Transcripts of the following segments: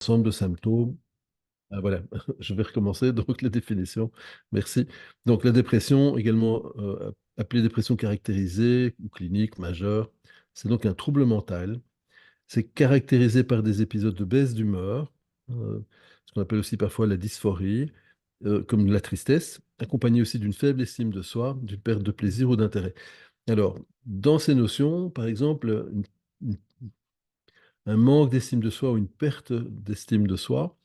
ensemble de symptômes. Ah, voilà, je vais recommencer. Donc, la définition, merci. Donc, la dépression, également appelée dépression caractérisée ou clinique majeure, c'est donc un trouble mental. C'est caractérisé par des épisodes de baisse d'humeur, ce qu'on appelle aussi parfois la dysphorie, comme la tristesse, accompagnée aussi d'une faible estime de soi, d'une perte de plaisir ou d'intérêt. Alors, dans ces notions, par exemple, une- un manque d'estime de soi ou une perte d'estime de soi,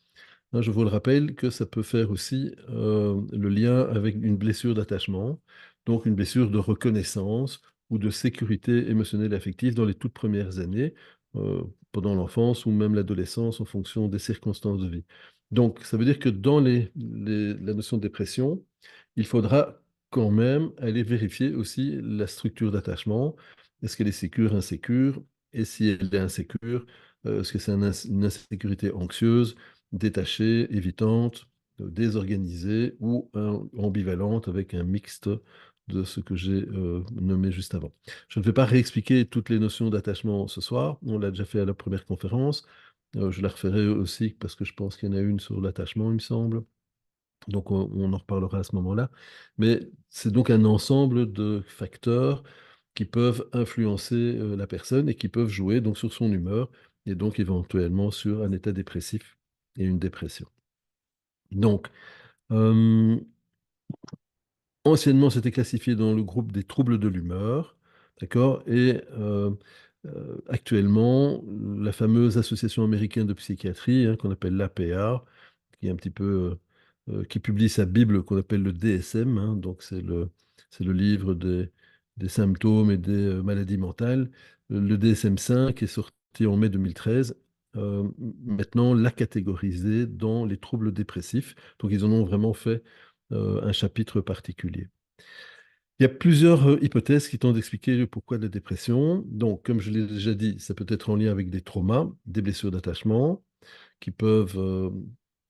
hein, je vous le rappelle que ça peut faire aussi le lien avec une blessure d'attachement, donc une blessure de reconnaissance ou de sécurité émotionnelle et affective dans les toutes premières années, euh, pendant l'enfance ou même l'adolescence en fonction des circonstances de vie. Donc, ça veut dire que dans la notion de dépression, il faudra quand même aller vérifier aussi la structure d'attachement. Est-ce qu'elle est sécure, insécure? Et si elle est insécure, est-ce que c'est une insécurité anxieuse, détachée, évitante, désorganisée ou ambivalente avec un mixte de ce que j'ai nommé juste avant. Je ne vais pas réexpliquer toutes les notions d'attachement ce soir, on l'a déjà fait à la première conférence. Je la referai aussi parce que je pense qu'il y en a une sur l'attachement, il me semble. Donc on en reparlera à ce moment-là. Mais c'est donc un ensemble de facteurs qui peuvent influencer la personne et qui peuvent jouer donc sur son humeur et donc éventuellement sur un état dépressif et une dépression. Donc, euh, anciennement, c'était classifié dans le groupe des troubles de l'humeur, d'accord? Et actuellement, la fameuse Association américaine de psychiatrie, hein, qu'on appelle l'APA, qui est un petit peu, qui publie sa Bible qu'on appelle le DSM, hein, donc c'est le livre des symptômes et des maladies mentales. Le DSM-5 est sorti en mai 2013. Maintenant, l'a catégorisé dans les troubles dépressifs. Donc, ils en ont vraiment fait un chapitre particulier. Il y a plusieurs hypothèses qui tentent d'expliquer le pourquoi de la dépression. Donc, comme je l'ai déjà dit, ça peut être en lien avec des traumas, des blessures d'attachement, qui peuvent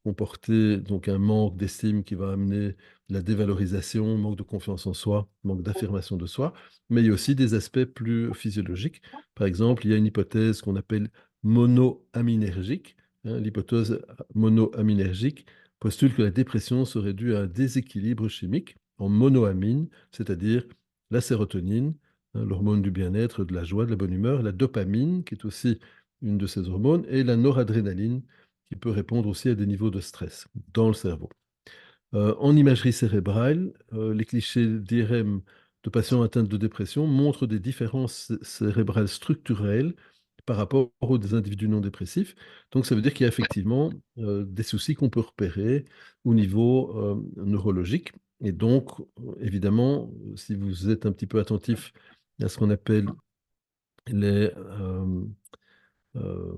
comporter donc un manque d'estime qui va amener la dévalorisation, manque de confiance en soi, manque d'affirmation de soi, mais il y a aussi des aspects plus physiologiques. Par exemple, il y a une hypothèse qu'on appelle monoaminergique. Hein. L'hypothèse monoaminergique postule que la dépression serait due à un déséquilibre chimique en monoamine, c'est-à-dire la sérotonine, hein, l'hormone du bien-être, de la joie, de la bonne humeur, la dopamine, qui est aussi une de ces hormones, et la noradrénaline, qui peut répondre aussi à des niveaux de stress dans le cerveau. En imagerie cérébrale, les clichés d'IRM de patients atteints de dépression montrent des différences cérébrales structurelles par rapport aux individus non dépressifs. Donc, ça veut dire qu'il y a effectivement des soucis qu'on peut repérer au niveau neurologique. Et donc, évidemment, si vous êtes un petit peu attentif à ce qu'on appelle les, euh,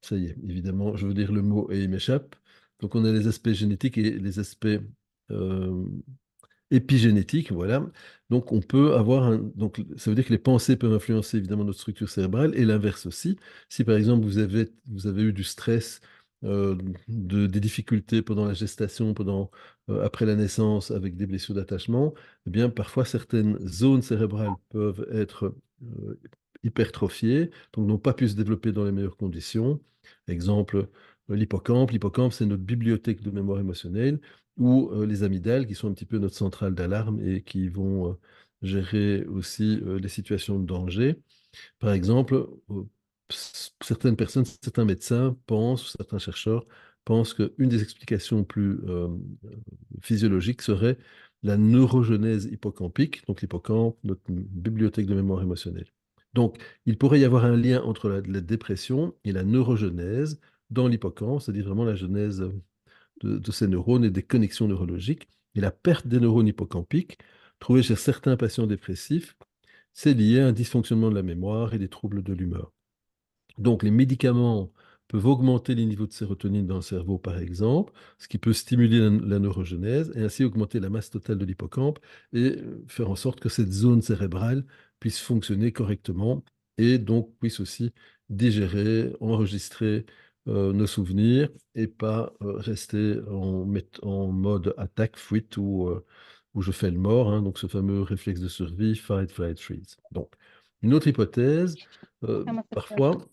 ça y est, évidemment, je veux dire le mot et il m'échappe. Donc on a les aspects génétiques et les aspects euh, épigénétiques, voilà. Donc on peut avoir donc ça veut dire que les pensées peuvent influencer évidemment notre structure cérébrale et l'inverse aussi. Si par exemple vous avez eu du stress, euh, des difficultés pendant la gestation, après la naissance avec des blessures d'attachement, eh bien parfois certaines zones cérébrales peuvent être hypertrophiées, donc n'ont pas pu se développer dans les meilleures conditions. Exemple, l'hippocampe. L'hippocampe, c'est notre bibliothèque de mémoire émotionnelle, ou les amygdales, qui sont un petit peu notre centrale d'alarme et qui vont gérer aussi les situations de danger. Par exemple, certaines personnes, certains médecins pensent, certains chercheurs pensent qu'une des explications plus physiologiques serait la neurogenèse hippocampique, donc l'hippocampe, notre bibliothèque de mémoire émotionnelle. Donc, il pourrait y avoir un lien entre la dépression et la neurogenèse dans l'hippocampe, c'est-à-dire vraiment la genèse de ces neurones et des connexions neurologiques. Et la perte des neurones hippocampiques, trouvée chez certains patients dépressifs, c'est lié à un dysfonctionnement de la mémoire et des troubles de l'humeur. Donc, les médicaments peuvent augmenter les niveaux de sérotonine dans le cerveau, par exemple, ce qui peut stimuler la neurogenèse et ainsi augmenter la masse totale de l'hippocampe et faire en sorte que cette zone cérébrale puisse fonctionner correctement et donc puisse aussi digérer, enregistrer nos souvenirs et pas rester en mode attaque, fuite ou je fais le mort, hein, donc ce fameux réflexe de survie, fight, flight, freeze. Donc, une autre hypothèse, parfois,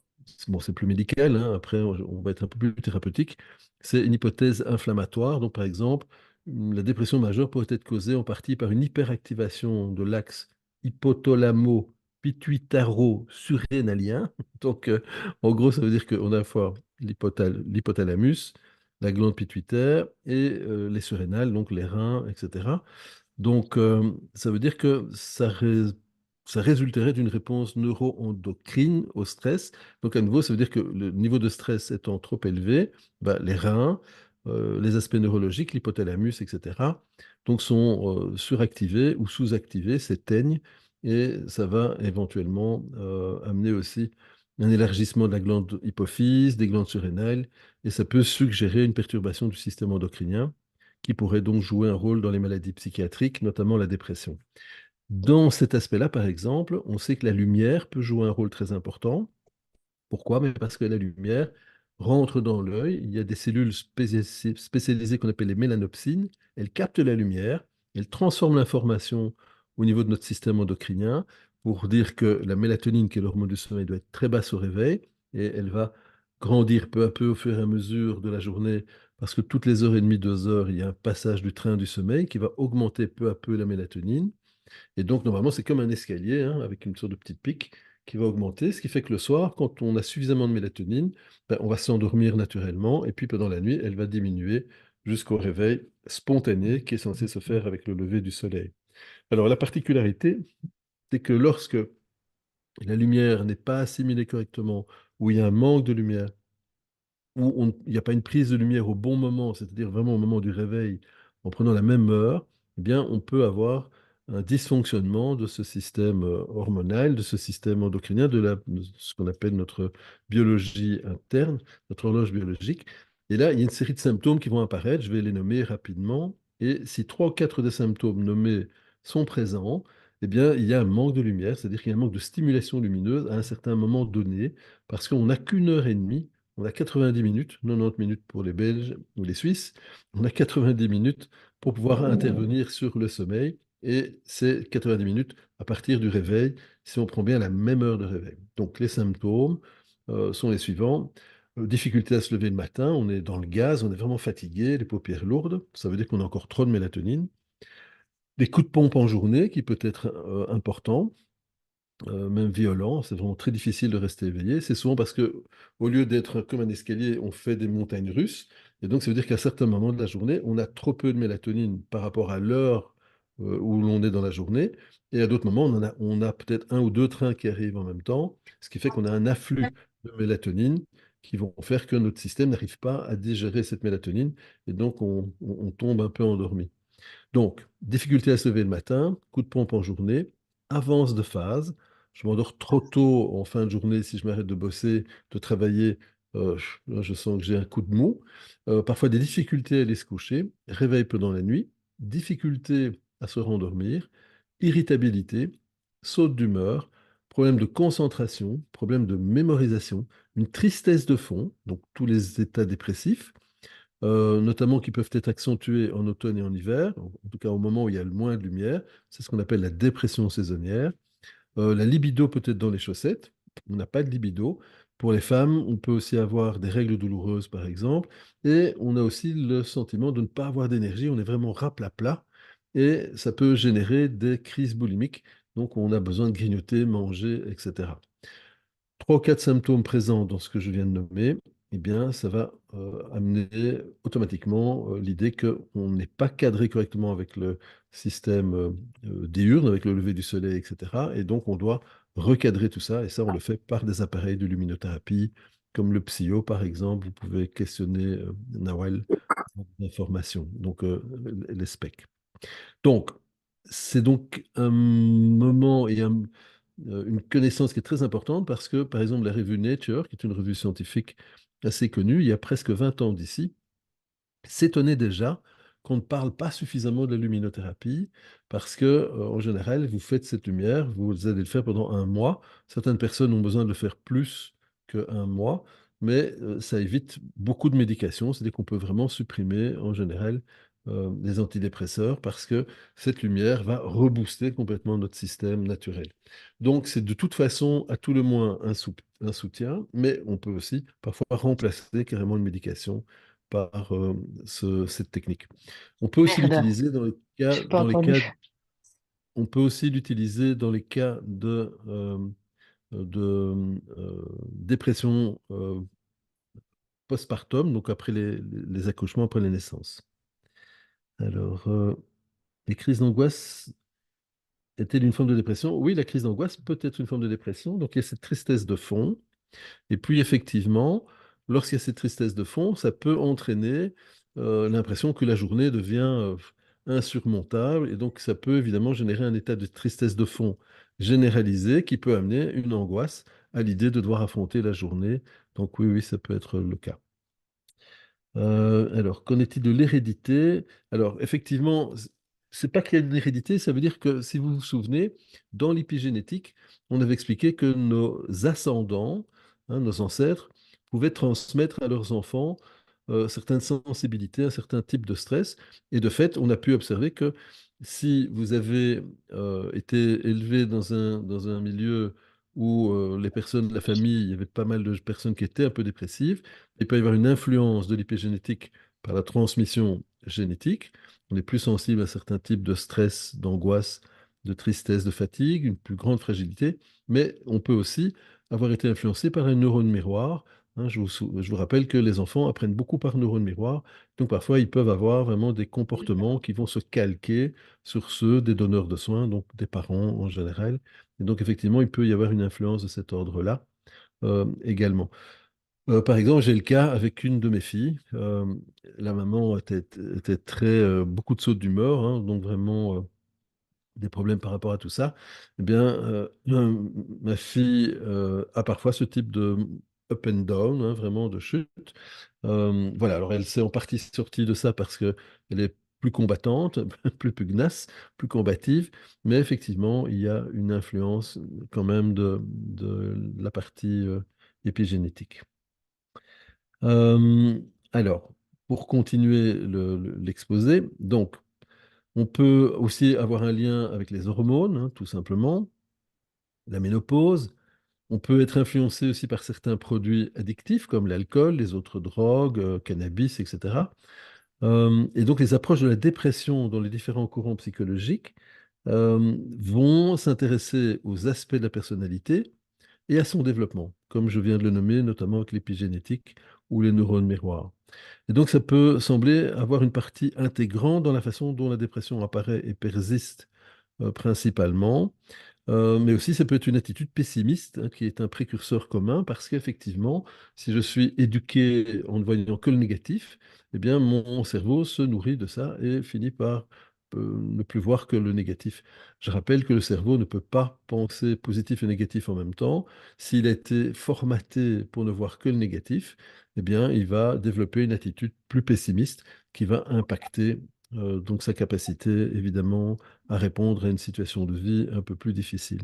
bon, c'est plus médical, hein, après on va être un peu plus thérapeutique, c'est une hypothèse inflammatoire. Donc par exemple, la dépression majeure pourrait être causée en partie par une hyperactivation de l'axe hypothalamo-pituitaro-surrénalien. Donc en gros, ça veut dire qu'on a à la fois l'hypothalamus, la glande pituitaire et les surrénales, donc les reins, etc. Donc, ça veut dire que ça résulterait d'une réponse neuro-endocrine au stress. Donc, à nouveau, ça veut dire que le niveau de stress étant trop élevé, bah, les reins, les aspects neurologiques, l'hypothalamus, etc., donc sont suractivés ou sous-activés, s'éteignent, et ça va éventuellement amener aussi un élargissement de la glande hypophyse, des glandes surrénales, et ça peut suggérer une perturbation du système endocrinien qui pourrait donc jouer un rôle dans les maladies psychiatriques, notamment la dépression. Dans cet aspect-là, par exemple, on sait que la lumière peut jouer un rôle très important. Pourquoi? Mais parce que la lumière rentre dans l'œil. Il y a des cellules spécialisées qu'on appelle les mélanopsines. Elles captent la lumière, elles transforment l'information au niveau de notre système endocrinien pour dire que la mélatonine, qui est l'hormone du sommeil, doit être très basse au réveil et elle va grandir peu à peu au fur et à mesure de la journée parce que toutes les heures et demie, 2 heures, il y a un passage du train du sommeil qui va augmenter peu à peu la mélatonine. Et donc, normalement, c'est comme un escalier, hein, avec une sorte de petite pique qui va augmenter, ce qui fait que le soir, quand on a suffisamment de mélatonine, ben, on va s'endormir naturellement, et puis pendant la nuit, elle va diminuer jusqu'au réveil spontané qui est censé se faire avec le lever du soleil. Alors, la particularité, c'est que lorsque la lumière n'est pas assimilée correctement, ou il y a un manque de lumière, où il n'y a pas une prise de lumière au bon moment, c'est-à-dire vraiment au moment du réveil, en prenant la même heure, eh bien, on peut avoir un dysfonctionnement de ce système hormonal, de ce système endocrinien, de ce qu'on appelle notre biologie interne, notre horloge biologique. Et là, il y a une série de symptômes qui vont apparaître, je vais les nommer rapidement. Et si trois ou quatre des symptômes nommés sont présents, eh bien, il y a un manque de lumière, c'est-à-dire qu'il y a un manque de stimulation lumineuse à un certain moment donné, parce qu'on n'a qu'une heure et demie, on a 90 minutes, 90 minutes pour les Belges ou les Suisses. On a 90 minutes pour pouvoir intervenir sur le sommeil. Et c'est 90 minutes à partir du réveil, si on prend bien la même heure de réveil. Donc les symptômes sont les suivants. Difficulté à se lever le matin, on est dans le gaz, on est vraiment fatigué, les paupières lourdes, ça veut dire qu'on a encore trop de mélatonine. Des coups de pompe en journée qui peut être important, même violent. C'est vraiment très difficile de rester éveillé. C'est souvent parce que, au lieu d'être comme un escalier, on fait des montagnes russes. Et donc, ça veut dire qu'à certains moments de la journée, on a trop peu de mélatonine par rapport à l'heure où l'on est dans la journée. Et à d'autres moments, on a peut-être un ou deux trains qui arrivent en même temps, ce qui fait qu'on a un afflux de mélatonine qui vont faire que notre système n'arrive pas à digérer cette mélatonine. Et donc, on tombe un peu endormi. Donc, difficulté à se lever le matin, coup de pompe en journée, avance de phase. Je m'endors trop tôt en fin de journée si je m'arrête de bosser, de travailler. Là, je sens que j'ai un coup de mou. Parfois des difficultés à aller se coucher, réveil pendant la nuit, difficulté à se rendormir, irritabilité, saute d'humeur, problème de concentration, problème de mémorisation, une tristesse de fond, donc tous les états dépressifs, notamment qui peuvent être accentuées en automne et en hiver, en tout cas au moment où il y a le moins de lumière. C'est ce qu'on appelle la dépression saisonnière. La libido peut être dans les chaussettes. On n'a pas de libido. Pour les femmes, on peut aussi avoir des règles douloureuses, par exemple. Et on a aussi le sentiment de ne pas avoir d'énergie. On est vraiment raplapla. Et ça peut générer des crises boulimiques. Donc, on a besoin de grignoter, manger, etc. Trois ou quatre symptômes présents dans ce que je viens de nommer, eh bien, ça va amener automatiquement l'idée qu'on n'est pas cadré correctement avec le système diurne, avec le lever du soleil, etc. Et donc, on doit recadrer tout ça. Et ça, on le fait par des appareils de luminothérapie, comme le Psyo, par exemple. Vous pouvez questionner Nawal d'informations, donc les specs. Donc, c'est donc un moment et une connaissance qui est très importante parce que, par exemple, la revue Nature, qui est une revue scientifique assez connue, il y a presque 20 ans d'ici, s'étonnait déjà qu'on ne parle pas suffisamment de la luminothérapie parce que, en général, vous faites cette lumière, vous allez le faire pendant un mois. Certaines personnes ont besoin de le faire plus qu'un mois, mais ça évite beaucoup de médications, c'est-à-dire qu'on peut vraiment supprimer, en général, des antidépresseurs parce que cette lumière va rebooster complètement notre système naturel. Donc, c'est de toute façon, à tout le moins, un soutien, mais on peut aussi parfois remplacer carrément une médication par cette technique. On peut aussi Merde, l'utiliser dans les cas, j'ai pas entendu. on peut aussi l'utiliser dans les cas de dépression postpartum, donc après les accouchements, après les naissances. Alors, les crises d'angoisse est-elle une forme de dépression? Oui, la crise d'angoisse peut être une forme de dépression. Donc, il y a cette tristesse de fond. Et puis, effectivement, lorsqu'il y a cette tristesse de fond, ça peut entraîner l'impression que la journée devient insurmontable. Et donc, ça peut évidemment générer un état de tristesse de fond généralisé qui peut amener une angoisse à l'idée de devoir affronter la journée. Donc, oui, oui, ça peut être le cas. Alors, qu'en est-il de l'hérédité? Alors, effectivement, c'est pas qu'il y a une hérédité, ça veut dire que si vous vous souvenez, dans l'épigénétique, on avait expliqué que nos ascendants, hein, nos ancêtres, pouvaient transmettre à leurs enfants certaines sensibilités, un certain type de stress. Et de fait, on a pu observer que si vous avez été élevé dans un milieu où les personnes de la famille, il y avait pas mal de personnes qui étaient un peu dépressives, il peut y avoir une influence de l'épigénétique par la transmission génétique. On est plus sensible à certains types de stress, d'angoisse, de tristesse, de fatigue, une plus grande fragilité, mais on peut aussi avoir été influencé par un neurone miroir. Hein, je vous rappelle que les enfants apprennent beaucoup par neurone miroir, donc parfois ils peuvent avoir vraiment des comportements qui vont se calquer sur ceux des donneurs de soins, donc des parents en général. Et donc effectivement, il peut y avoir une influence de cet ordre-là également. Par exemple, j'ai le cas avec une de mes filles. La maman était très beaucoup de sautes d'humeur, hein, donc vraiment des problèmes par rapport à tout ça. Eh bien, ma fille a parfois ce type de up and down, hein, vraiment de chute. Voilà, alors elle s'est en partie sortie de ça parce que elle est plus combattante, plus pugnace, plus combative, mais effectivement, il y a une influence quand même de la partie épigénétique. Euh, alors, pour continuer l'exposé, donc, on peut aussi avoir un lien avec les hormones, hein, tout simplement, la ménopause. On peut être influencé aussi par certains produits addictifs comme l'alcool, les autres drogues, cannabis, etc. Et donc, les approches de la dépression dans les différents courants psychologiques vont s'intéresser aux aspects de la personnalité et à son développement, comme je viens de le nommer, notamment avec l'épigénétique ou les neurones miroirs. Et donc, ça peut sembler avoir une partie intégrante dans la façon dont la dépression apparaît et persiste principalement. Mais aussi, ça peut être une attitude pessimiste, hein, qui est un précurseur commun, parce qu'effectivement, si je suis éduqué en ne voyant que le négatif, eh bien, mon cerveau se nourrit de ça et finit par ne plus voir que le négatif. Je rappelle que le cerveau ne peut pas penser positif et négatif en même temps. S'il a été formaté pour ne voir que le négatif, eh bien, il va développer une attitude plus pessimiste qui va impacter donc sa capacité, évidemment, à répondre à une situation de vie un peu plus difficile.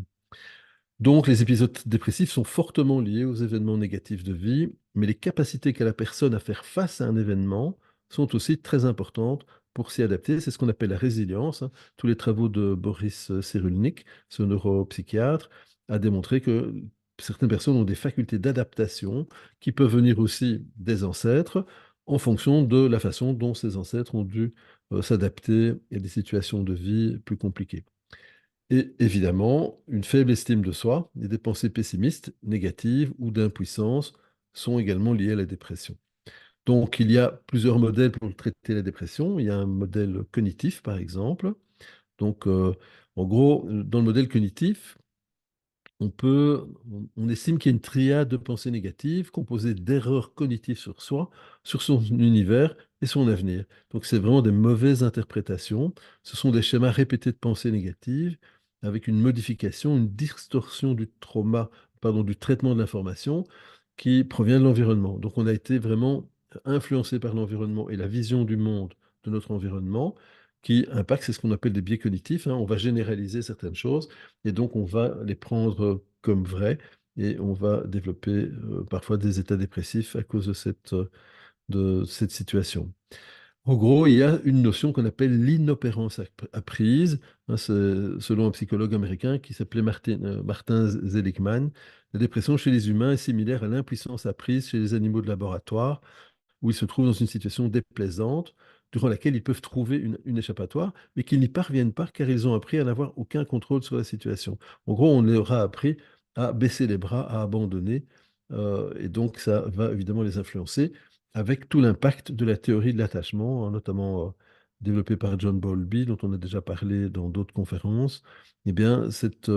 Donc, les épisodes dépressifs sont fortement liés aux événements négatifs de vie, mais les capacités qu'a la personne à faire face à un événement sont aussi très importantes pour s'y adapter. C'est ce qu'on appelle la résilience, hein. Tous les travaux de Boris Cyrulnik, ce neuropsychiatre, a démontré que certaines personnes ont des facultés d'adaptation qui peuvent venir aussi des ancêtres en fonction de la façon dont ces ancêtres ont dû s'adapter à des situations de vie plus compliquées. Et évidemment, une faible estime de soi et des pensées pessimistes, négatives ou d'impuissance sont également liées à la dépression. Donc, il y a plusieurs modèles pour traiter la dépression. Il y a un modèle cognitif, par exemple. Donc, en gros, dans le modèle cognitif, on estime qu'il y a une triade de pensées négatives composée d'erreurs cognitives sur soi, sur son univers et son avenir. Donc c'est vraiment des mauvaises interprétations. Ce sont des schémas répétés de pensées négatives avec une modification, une distorsion du trauma, pardon, du traitement de l'information qui provient de l'environnement. Donc on a été vraiment influencé par l'environnement et la vision du monde de notre environnement qui impacte, c'est ce qu'on appelle des biais cognitifs, hein. On va généraliser certaines choses et donc, on va les prendre comme vraies et on va développer parfois des états dépressifs à cause de cette situation. En gros, il y a une notion qu'on appelle l'inopérance apprise, hein, selon un psychologue américain qui s'appelait Martin Seligman. La dépression chez les humains est similaire à l'impuissance apprise chez les animaux de laboratoire, où ils se trouvent dans une situation déplaisante, durant laquelle ils peuvent trouver une échappatoire, mais qu'ils n'y parviennent pas car ils ont appris à n'avoir aucun contrôle sur la situation. En gros, on leur a appris à baisser les bras, à abandonner, et donc ça va évidemment les influencer avec tout l'impact de la théorie de l'attachement, hein, notamment développée par John Bowlby, dont on a déjà parlé dans d'autres conférences. Eh bien, cette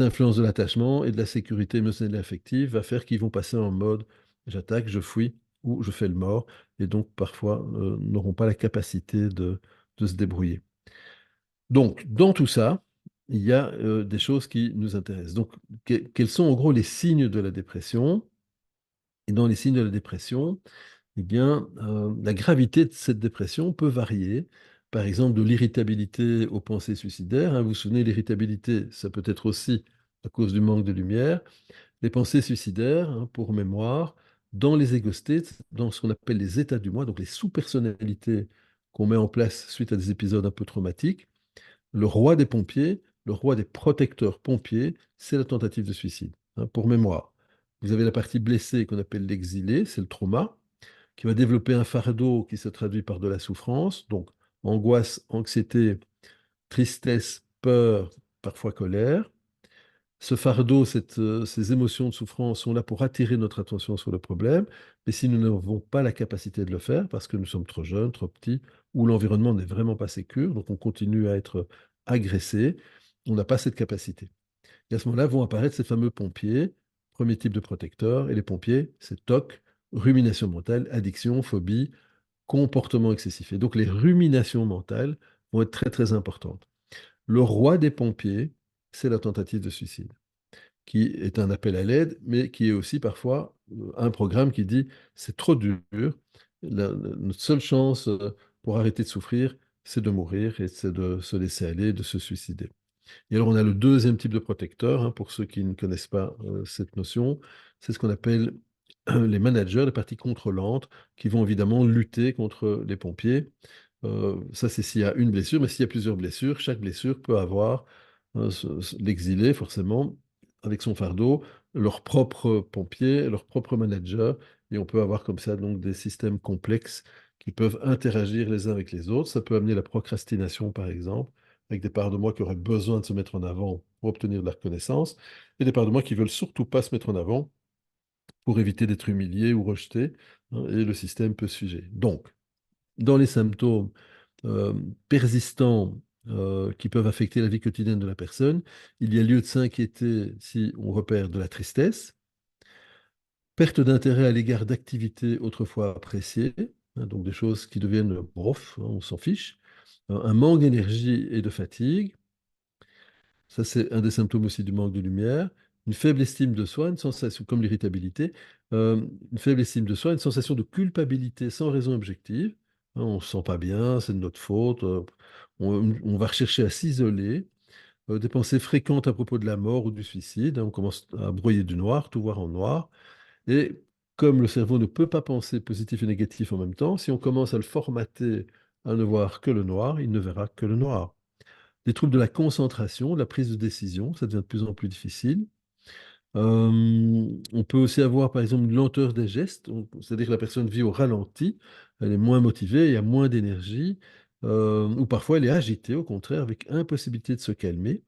influence de l'attachement et de la sécurité émotionnelle et affective va faire qu'ils vont passer en mode j'attaque, je fuis ou je fais le mort, et donc parfois n'auront pas la capacité de se débrouiller. Donc, dans tout ça, il y a des choses qui nous intéressent. Donc, quels sont en gros les signes de la dépression? Et dans les signes de la dépression, eh bien, la gravité de cette dépression peut varier. Par exemple, de l'irritabilité aux pensées suicidaires, hein. Vous vous souvenez, l'irritabilité, ça peut être aussi à cause du manque de lumière. Les pensées suicidaires, hein, pour mémoire, dans les ego states, dans ce qu'on appelle les états du moi, donc les sous-personnalités qu'on met en place suite à des épisodes un peu traumatiques, le roi des pompiers, le roi des protecteurs pompiers, c'est la tentative de suicide, hein, pour mémoire. Vous avez la partie blessée qu'on appelle l'exilé, c'est le trauma, qui va développer un fardeau qui se traduit par de la souffrance, donc angoisse, anxiété, tristesse, peur, parfois colère. Ce fardeau, ces émotions de souffrance sont là pour attirer notre attention sur le problème, mais si nous n'avons pas la capacité de le faire, parce que nous sommes trop jeunes, trop petits, ou l'environnement n'est vraiment pas sécure, donc on continue à être agressé, on n'a pas cette capacité. Et à ce moment-là vont apparaître ces fameux pompiers, premier type de protecteur, et les pompiers, c'est TOC, rumination mentale, addiction, phobie, comportement excessif. Et donc les ruminations mentales vont être très très importantes. Le roi des pompiers, c'est la tentative de suicide, qui est un appel à l'aide, mais qui est aussi parfois un programme qui dit c'est trop dur, notre seule chance pour arrêter de souffrir, c'est de mourir et c'est de se laisser aller, de se suicider. Et alors on a le deuxième type de protecteur, hein, pour ceux qui ne connaissent pas cette notion, c'est ce qu'on appelle les managers, les parties contrôlantes, qui vont évidemment lutter contre les pompiers. Ça, c'est s'il y a une blessure, mais s'il y a plusieurs blessures, chaque blessure peut avoir l'exilé, forcément, avec son fardeau, leur propre pompier, leur propre manager, et on peut avoir comme ça donc des systèmes complexes qui peuvent interagir les uns avec les autres. Ça peut amener la procrastination, par exemple, avec des parts de moi qui auraient besoin de se mettre en avant pour obtenir de la reconnaissance, et des parts de moi qui veulent surtout pas se mettre en avant pour éviter d'être humiliés ou rejetés, hein, et le système peut se figer. Donc, dans les symptômes euh, persistants qui peuvent affecter la vie quotidienne de la personne, il y a lieu de s'inquiéter si on repère de la tristesse, perte d'intérêt à l'égard d'activités autrefois appréciées, hein, donc des choses qui deviennent bof, hein, on s'en fiche, un manque d'énergie et de fatigue, ça c'est un des symptômes aussi du manque de lumière, une faible estime de soi, une sensation comme l'irritabilité, une faible estime de soi, une sensation de culpabilité sans raison objective, hein, on ne se sent pas bien, c'est de notre faute, on va rechercher à s'isoler, des pensées fréquentes à propos de la mort ou du suicide, hein, on commence à broyer du noir, tout voir en noir, et comme le cerveau ne peut pas penser positif et négatif en même temps, si on commence à le formater à ne voir que le noir, il ne verra que le noir. Des troubles de la concentration, de la prise de décision, ça devient de plus en plus difficile. On peut aussi avoir, par exemple, une lenteur des gestes, c'est-à-dire que la personne vit au ralenti, elle est moins motivée, il y a moins d'énergie, ou parfois elle est agitée, au contraire, avec impossibilité de se calmer.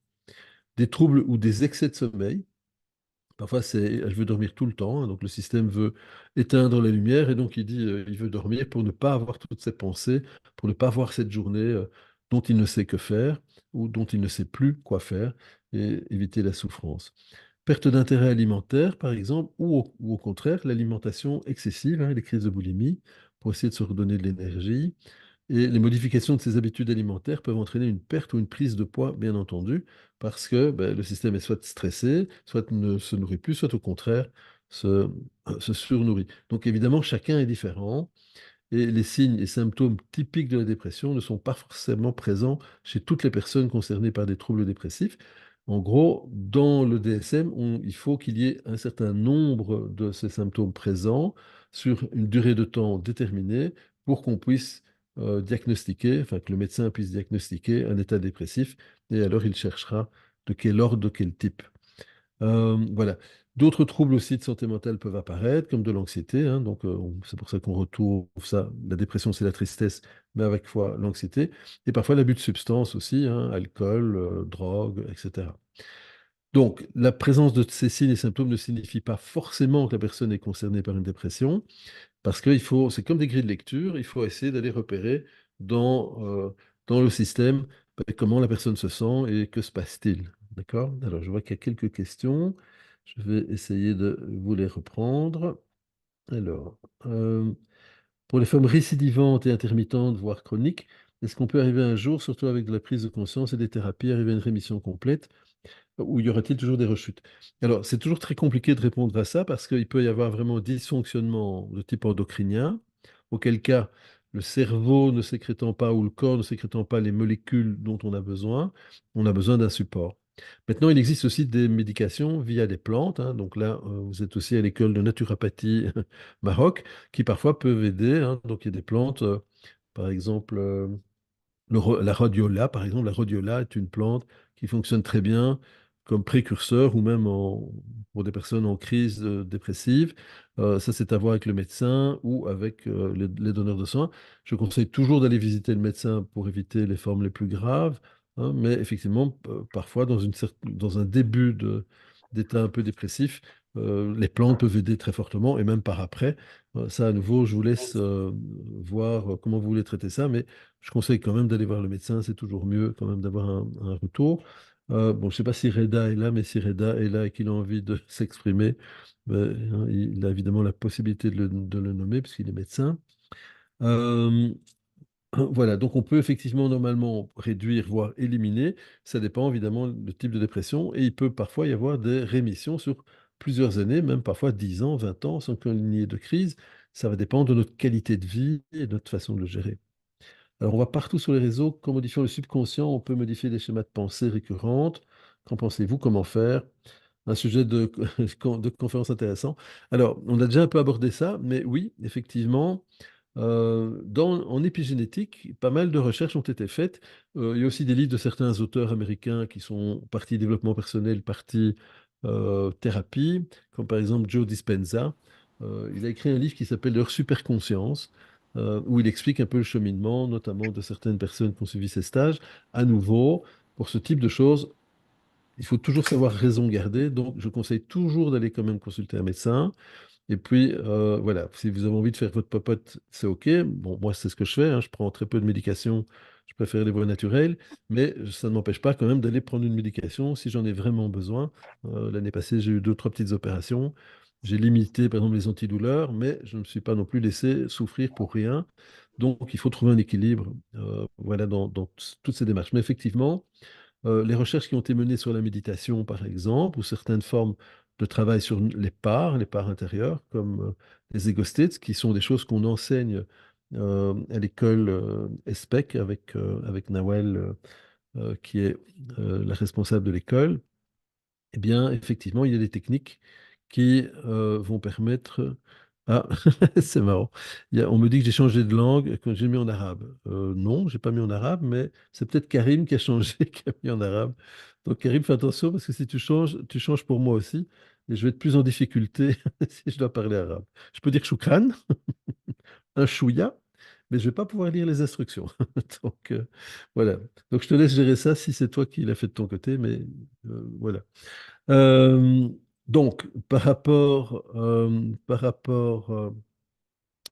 Des troubles ou des excès de sommeil. Parfois, elle veut dormir tout le temps, hein, donc le système veut éteindre la lumière et donc il dit il veut dormir pour ne pas avoir toutes ces pensées, pour ne pas avoir cette journée dont il ne sait que faire ou dont il ne sait plus quoi faire et éviter la souffrance. Perte d'intérêt alimentaire, par exemple, ou au contraire, l'alimentation excessive, hein, les crises de boulimie, pour essayer de se redonner de l'énergie. Et les modifications de ces habitudes alimentaires peuvent entraîner une perte ou une prise de poids, bien entendu, parce que ben, le système est soit stressé, soit ne se nourrit plus, soit au contraire se surnourrit. Donc évidemment, chacun est différent. Et les signes et symptômes typiques de la dépression ne sont pas forcément présents chez toutes les personnes concernées par des troubles dépressifs. En gros, dans le DSM, il faut qu'il y ait un certain nombre de ces symptômes présents sur une durée de temps déterminée pour qu'on puisse diagnostiquer, enfin que le médecin puisse diagnostiquer un état dépressif, et alors il cherchera de quel ordre, de quel type. Voilà. D'autres troubles aussi de santé mentale peuvent apparaître, comme de l'anxiété, hein. Donc, c'est pour ça qu'on retrouve ça. La dépression, c'est la tristesse, mais avec fois l'anxiété. Et parfois l'abus de substances aussi, hein, alcool, drogue, etc. Donc, la présence de ces signes et symptômes ne signifie pas forcément que la personne est concernée par une dépression, parce qu'il faut, c'est comme des grilles de lecture, il faut essayer d'aller repérer dans le système comment la personne se sent et que se passe-t-il. D'accord? Alors, je vois qu'il y a quelques questions. Je vais essayer de vous les reprendre. Alors, euh, pour les formes récidivantes et intermittentes, voire chroniques, est-ce qu'on peut arriver un jour, surtout avec de la prise de conscience et des thérapies, arriver à une rémission complète? Ou y aura-t-il toujours des rechutes? Alors, c'est toujours très compliqué de répondre à ça parce qu'il peut y avoir vraiment dysfonctionnement de type endocrinien, auquel cas le cerveau ne sécrétant pas ou le corps ne sécrétant pas les molécules dont on a besoin d'un support. Maintenant, il existe aussi des médications via des plantes, hein. Donc là, vous êtes aussi à l'école de naturopathie Maroc, qui parfois peuvent aider, hein. Donc il y a des plantes, par exemple, la rhodiola, par exemple, la rhodiola est une plante qui fonctionne très bien comme précurseur ou même pour des personnes en crise dépressive. Ça, c'est à voir avec le médecin ou avec les donneurs de soins. Je conseille toujours d'aller visiter le médecin pour éviter les formes les plus graves, hein, mais effectivement, parfois, dans un début d'état un peu dépressif, les plantes peuvent aider très fortement et même par après. Ça, à nouveau, je vous laisse voir comment vous voulez traiter ça, mais je conseille quand même d'aller voir le médecin, c'est toujours mieux quand même d'avoir un retour. Bon, je ne sais pas si Reda est là, mais si Reda est là et qu'il a envie de s'exprimer, ben, hein, il a évidemment la possibilité de le nommer puisqu'il est médecin. Euh, voilà, donc on peut effectivement normalement réduire, voire éliminer. Ça dépend évidemment du type de dépression et il peut parfois y avoir des rémissions sur plusieurs années, même parfois 10 ans, 20 ans, sans qu'il n'y ait de crise. Ça va dépendre de notre qualité de vie et de notre façon de le gérer. Alors, on voit partout sur les réseaux qu'en modifiant le subconscient, on peut modifier des schémas de pensée récurrentes. Qu'en pensez-vous? Comment faire? Un sujet de conférence intéressant. Alors, on a déjà un peu abordé ça, mais oui, effectivement, en épigénétique, pas mal de recherches ont été faites. Il y a aussi des livres de certains auteurs américains qui sont partie développement personnel, partie thérapie, comme par exemple Joe Dispenza. Il a écrit un livre qui s'appelle Leur superconscience, où il explique un peu le cheminement, notamment de certaines personnes qui ont suivi ces stages. À nouveau, pour ce type de choses, il faut toujours savoir raison garder. Donc, je conseille toujours d'aller quand même consulter un médecin. Et puis, voilà, si vous avez envie de faire votre popote, c'est OK. Bon, moi, c'est ce que je fais, hein. Je prends très peu de médication. Je préfère les voies naturelles. Mais ça ne m'empêche pas quand même d'aller prendre une médication si j'en ai vraiment besoin. L'année passée, j'ai eu deux, trois petites opérations. J'ai limité, par exemple, les antidouleurs, mais je ne me suis pas non plus laissé souffrir pour rien. Donc, il faut trouver un équilibre, voilà, dans toutes ces démarches. Mais effectivement, les recherches qui ont été menées sur la méditation, par exemple, ou certaines formes de travail sur les parts intérieures, comme les ego states, qui sont des choses qu'on enseigne à l'école ESPEC avec Nawel, qui est la responsable de l'école. Eh bien, effectivement, il y a des techniques qui vont permettre... Ah, c'est marrant. On me dit que j'ai changé de langue quand j'ai mis en arabe. Non, j'ai pas mis en arabe, mais c'est peut-être Karim qui a changé, qui a mis en arabe. Donc, Karim, fais attention parce que si tu changes pour moi aussi. Et je vais être plus en difficulté si je dois parler arabe. Je peux dire choukran, un chouïa, mais je vais pas pouvoir lire les instructions. Donc, voilà. Donc, je te laisse gérer ça si c'est toi qui l'as fait de ton côté, mais voilà. Euh, donc, par rapport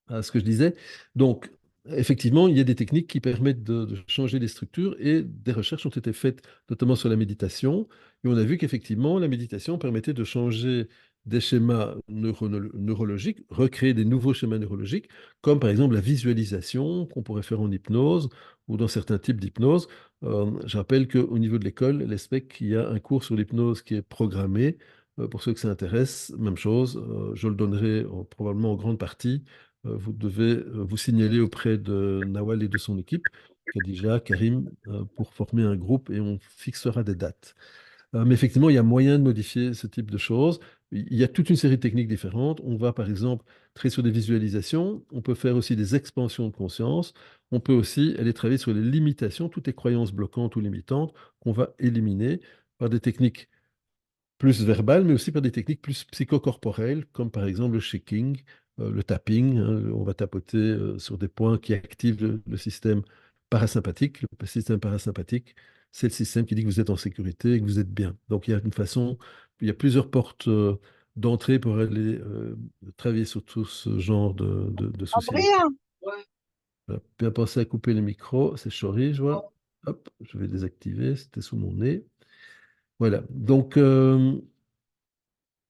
à ce que je disais, donc, effectivement, il y a des techniques qui permettent de changer les structures et des recherches ont été faites, notamment sur la méditation. Et on a vu qu'effectivement, la méditation permettait de changer des schémas neurologiques, recréer des nouveaux schémas neurologiques, comme par exemple la visualisation qu'on pourrait faire en hypnose ou dans certains types d'hypnose. Je rappelle qu'au niveau de l'école, l'ESPEC, il y a un cours sur l'hypnose qui est programmé. Pour ceux que ça intéresse, même chose, je le donnerai probablement en grande partie. Vous devez vous signaler auprès de Nawal et de son équipe, Khadija, Karim, pour former un groupe et on fixera des dates. Mais effectivement, il y a moyen de modifier ce type de choses. il y a toute une série de techniques différentes. On va par exemple travailler sur des visualisations, on peut faire aussi des expansions de conscience, on peut aussi aller travailler sur les limitations, toutes les croyances bloquantes ou limitantes qu'on va éliminer par des techniques plus verbales, mais aussi par des techniques plus psychocorporelles, comme par exemple le shaking, le tapping, hein. On va tapoter sur des points qui activent le système parasympathique. Le système parasympathique, c'est le système qui dit que vous êtes en sécurité et que vous êtes bien. Donc il y a une façon, il y a plusieurs portes d'entrée pour aller travailler sur tout ce genre de soucis. Andrea, Voilà. Bien penser à couper les micros, c'est chouette, je vois. Hop, je vais désactiver, c'était sous mon nez. Voilà. Donc,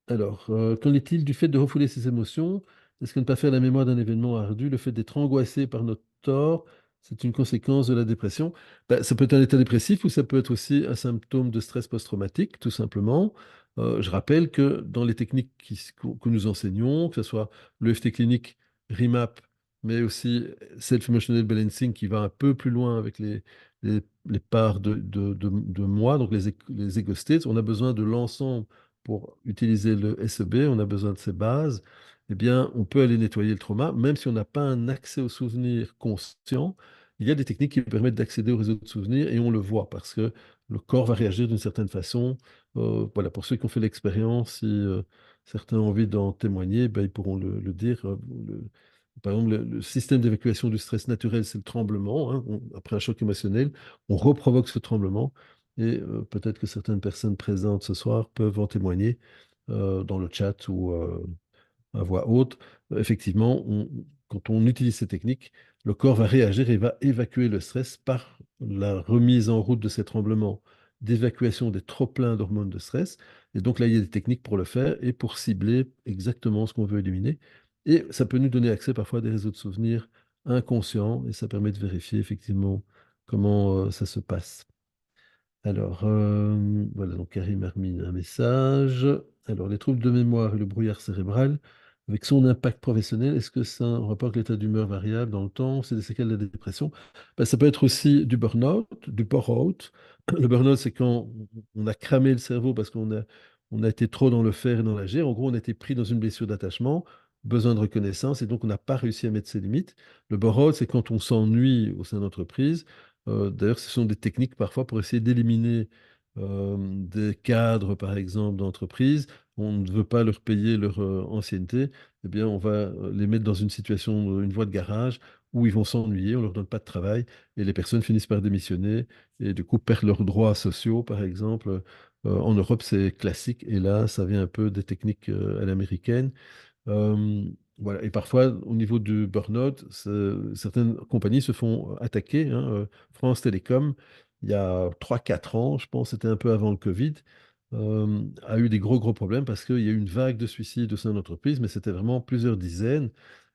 alors, qu'en est-il du fait de refouler ses émotions? Est-ce que ne pas faire la mémoire d'un événement ardu, le fait d'être angoissé par notre tort, c'est une conséquence de la dépression? Ben, ça peut être un état dépressif ou ça peut être aussi un symptôme de stress post-traumatique, tout simplement. Je rappelle que dans les techniques que nous enseignons, que ce soit l'EFT clinique, REMAP, mais aussi Self-Emotional Balancing qui va un peu plus loin avec les parts de moi, donc les ego states, on a besoin de l'ensemble pour utiliser le SEB, on a besoin de ces bases, eh bien, on peut aller nettoyer le trauma, même si on n'a pas un accès aux souvenirs conscient. Il y a des techniques qui permettent d'accéder au réseau de souvenirs et on le voit parce que le corps va réagir d'une certaine façon. Voilà, pour ceux qui ont fait l'expérience, si certains ont envie d'en témoigner, ben, ils pourront le dire. Par exemple, le système d'évacuation du stress naturel, c'est le tremblement, hein. Après un choc émotionnel, on reprovoque ce tremblement. Et peut-être que certaines personnes présentes ce soir peuvent en témoigner dans le chat ou à voix haute. Effectivement, quand on utilise ces techniques, le corps va réagir et va évacuer le stress par la remise en route de ces tremblements, d'évacuation des trop-pleins d'hormones de stress. Et donc là, il y a des techniques pour le faire et pour cibler exactement ce qu'on veut éliminer. Et ça peut nous donner accès parfois à des réseaux de souvenirs inconscients et ça permet de vérifier effectivement comment ça se passe. Alors, voilà, donc Karim a remis un message. Alors, les troubles de mémoire et le brouillard cérébral, avec son impact professionnel, est-ce que ça a un rapport avec l'état d'humeur variable dans le temps? C'est des séquelles de la dépression? Ben, ça peut être aussi du burn-out, du bore-out. Le burn-out, c'est quand on a cramé le cerveau parce on a été trop dans le faire et dans l'agir. En gros, on a été pris dans une blessure d'attachement, besoin de reconnaissance, et donc on n'a pas réussi à mettre ses limites. Le bore-out, c'est quand on s'ennuie au sein de l'entreprise. D'ailleurs, ce sont des techniques parfois pour essayer d'éliminer des cadres, par exemple, d'entreprise. On ne veut pas leur payer leur ancienneté. Eh bien, on va les mettre dans une situation, une voie de garage où ils vont s'ennuyer, on ne leur donne pas de travail et les personnes finissent par démissionner et du coup perdent leurs droits sociaux, par exemple. En Europe, c'est classique et là, ça vient un peu des techniques à l'américaine. Euh, voilà. Et parfois, au niveau du burn-out, certaines compagnies se font attaquer, hein. France Télécom, il y a 3 4 ans, je pense, c'était un peu avant le Covid, a eu des gros problèmes parce qu'il y a eu une vague de suicides au sein de l'entreprise, mais c'était vraiment plusieurs dizaines.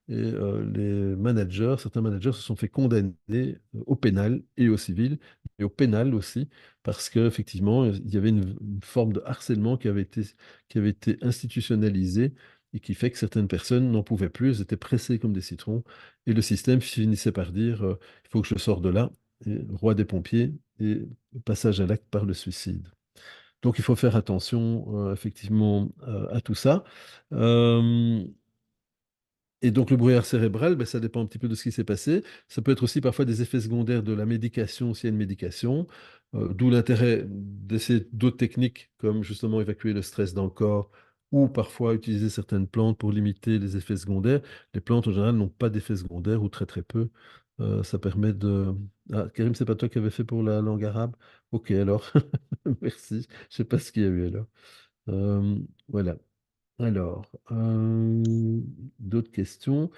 Et les managers, certains managers se sont fait condamner au pénal et au civil, et au pénal aussi, parce qu'effectivement, il y avait une forme de harcèlement qui avait été institutionnalisée et qui fait que certaines personnes n'en pouvaient plus, elles étaient pressées comme des citrons, et le système finissait par dire il faut que je sorte de là, et roi des pompiers, et passage à l'acte par le suicide. Donc il faut faire attention effectivement à tout ça. Euh, et donc le brouillard cérébral, ben, ça dépend un petit peu de ce qui s'est passé. Ça peut être aussi parfois des effets secondaires de la médication s'il y a une médication, d'où l'intérêt d'essayer d'autres techniques comme justement évacuer le stress dans le corps ou parfois utiliser certaines plantes pour limiter les effets secondaires. Les plantes en général n'ont pas d'effets secondaires ou très peu. Ça permet de... Ah, Karim, c'est pas toi qui avais fait pour la langue arabe? Ok, alors, merci. Je sais pas ce qu'il y a eu alors. Voilà. Alors, d'autres questions?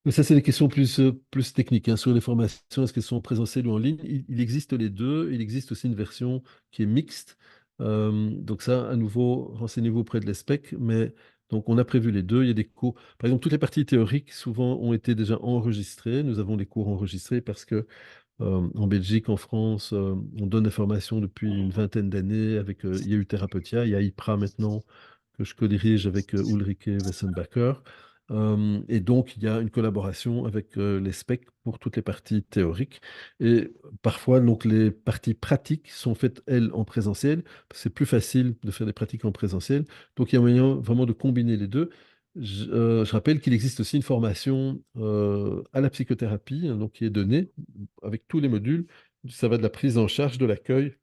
Mais ça, c'est des questions plus techniques, hein. Sur les formations, est-ce qu'elles sont présentielles ou en ligne? Il existe les deux. Il existe aussi une version qui est mixte. Donc ça, à nouveau, renseignez-vous auprès de l'ESPEC. Mais donc, on a prévu les deux. Il y a des cours. Par exemple, toutes les parties théoriques, souvent, ont été déjà enregistrées. Nous avons les cours enregistrés parce que en Belgique, en France, on donne des formations depuis une vingtaine d'années avec IAU Therapeutia. Il y a IPRA maintenant que je co-dirige avec Ulrike Wessenbacher. Et donc, il y a une collaboration avec les specs pour toutes les parties théoriques. Et parfois, donc, les parties pratiques sont faites, elles, en présentiel. C'est plus facile de faire des pratiques en présentiel. Donc, il y a moyen vraiment de combiner les deux. Je rappelle qu'il existe aussi une formation à la psychothérapie, hein, donc, qui est donnée avec tous les modules. Ça va de la prise en charge de l'accueil,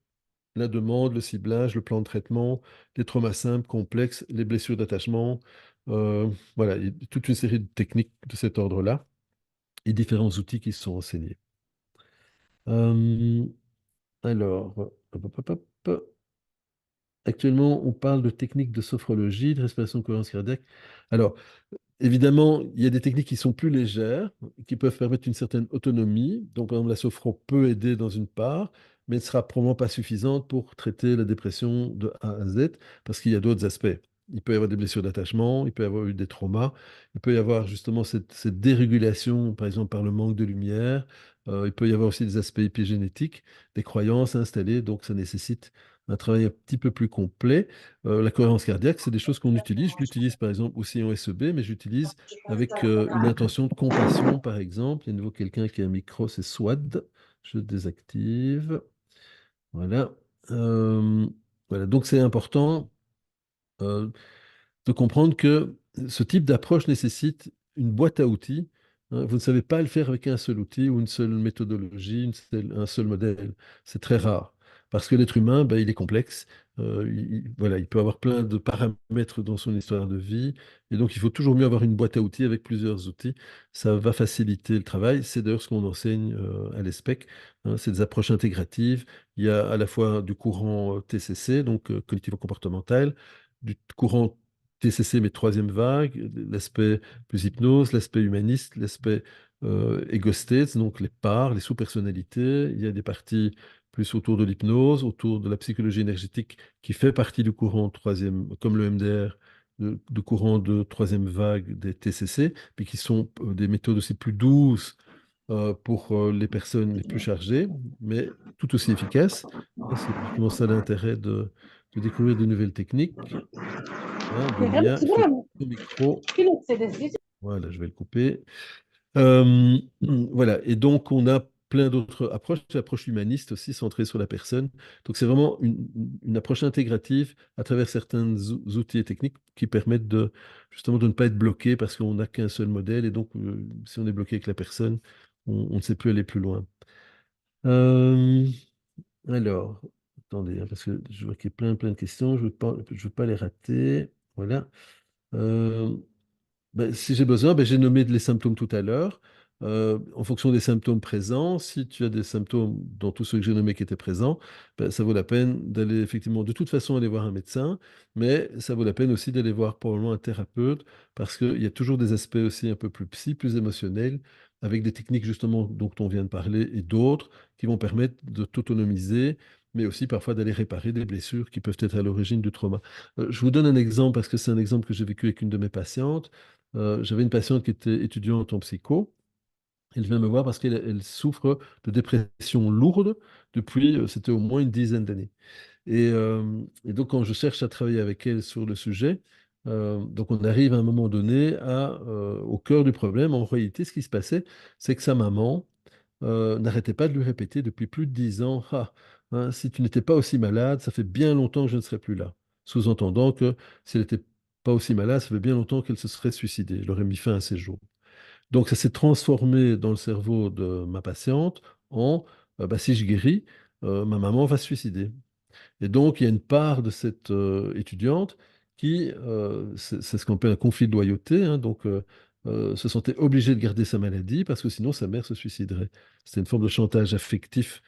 la demande, le ciblage, le plan de traitement, les traumas simples, complexes, les blessures d'attachement. Voilà, il y a toute une série de techniques de cet ordre-là et différents outils qui sont enseignés. Euh, alors, hop. Actuellement, on parle de techniques de sophrologie, de respiration cohérence cardiaque. Alors, évidemment, il y a des techniques qui sont plus légères, qui peuvent permettre une certaine autonomie. Donc, par exemple, la sophro peut aider dans une part, mais ne sera probablement pas suffisante pour traiter la dépression de A à Z, parce qu'il y a d'autres aspects. Il peut y avoir des blessures d'attachement, il peut y avoir eu des traumas, il peut y avoir justement cette dérégulation, par exemple, par le manque de lumière. Il peut y avoir aussi des aspects épigénétiques, des croyances installées, donc ça nécessite un travail un petit peu plus complet. La cohérence cardiaque, c'est des choses qu'on utilise. Je l'utilise par exemple aussi en SEB, mais j'utilise avec une intention de compassion, par exemple. Il y a de nouveau quelqu'un qui a un micro, c'est Swad. Je désactive. Voilà. Euh, voilà. Donc c'est important euh, de comprendre que ce type d'approche nécessite une boîte à outils. Hein. Vous ne savez pas le faire avec un seul outil ou une seule méthodologie, un seul modèle. C'est très rare. Parce que l'être humain, ben, il est complexe. Voilà, il peut avoir plein de paramètres dans son histoire de vie. Et donc, il faut toujours mieux avoir une boîte à outils avec plusieurs outils. Ça va faciliter le travail. C'est d'ailleurs ce qu'on enseigne à l'ESPEC. Hein. C'est des approches intégratives. Il y a à la fois du courant TCC, donc cognitivo-comportemental, du courant TCC, mais troisième vague, l'aspect plus hypnose, l'aspect humaniste, l'aspect ego states, donc les parts, les sous-personnalités. Il y a des parties plus autour de l'hypnose, autour de la psychologie énergétique qui fait partie du courant troisième, comme le MDR, de courant de troisième vague des TCC, puis qui sont des méthodes aussi plus douces pour les personnes les plus chargées, mais tout aussi efficaces. C'est justement ça l'intérêt de découvrir de nouvelles techniques. Ah, Dunia, il faut ton micro. Voilà, je vais le couper. Voilà, et donc on a plein d'autres approches, l'approche humaniste aussi centrée sur la personne. Donc c'est vraiment une approche intégrative à travers certains outils et techniques qui permettent de justement de ne pas être bloqué parce qu'on n'a qu'un seul modèle et donc si on est bloqué avec la personne, on ne sait plus aller plus loin. Euh, alors, attendez, hein, parce que je vois qu'il y a plein de questions, je veux pas les rater. Voilà. Euh, ben, si j'ai besoin, ben, j'ai nommé les symptômes tout à l'heure. En fonction des symptômes présents, si tu as des symptômes dans tous ceux que j'ai nommés qui étaient présents, ben, ça vaut la peine d'aller effectivement de toute façon aller voir un médecin, mais ça vaut la peine aussi d'aller voir probablement un thérapeute parce qu'il y a toujours des aspects aussi un peu plus psy, plus émotionnels, avec des techniques justement dont on vient de parler et d'autres qui vont permettre de t'autonomiser, mais aussi parfois d'aller réparer des blessures qui peuvent être à l'origine du trauma. Je vous donne un exemple parce que c'est un exemple que j'ai vécu avec une de mes patientes. J'avais une patiente qui était étudiante en psycho. Elle vient me voir parce qu'elle souffre de dépression lourde depuis, c'était au moins une dizaine d'années. Et donc, quand je cherche à travailler avec elle sur le sujet, donc on arrive à un moment donné au cœur du problème. En réalité, ce qui se passait, c'est que sa maman n'arrêtait pas de lui répéter depuis plus de 10 ans, ah, hein, si tu n'étais pas aussi malade, ça fait bien longtemps que je ne serais plus là. Sous-entendant que si elle n'était pas aussi malade, ça fait bien longtemps qu'elle se serait suicidée. Elle aurait mis fin à ses jours. Donc ça s'est transformé dans le cerveau de ma patiente en, bah, si je guéris, ma maman va se suicider. Et donc il y a une part de cette étudiante qui, c'est ce qu'on appelle un conflit de loyauté, hein, donc se sentait obligée de garder sa maladie parce que sinon sa mère se suiciderait. C'était une forme de chantage affectif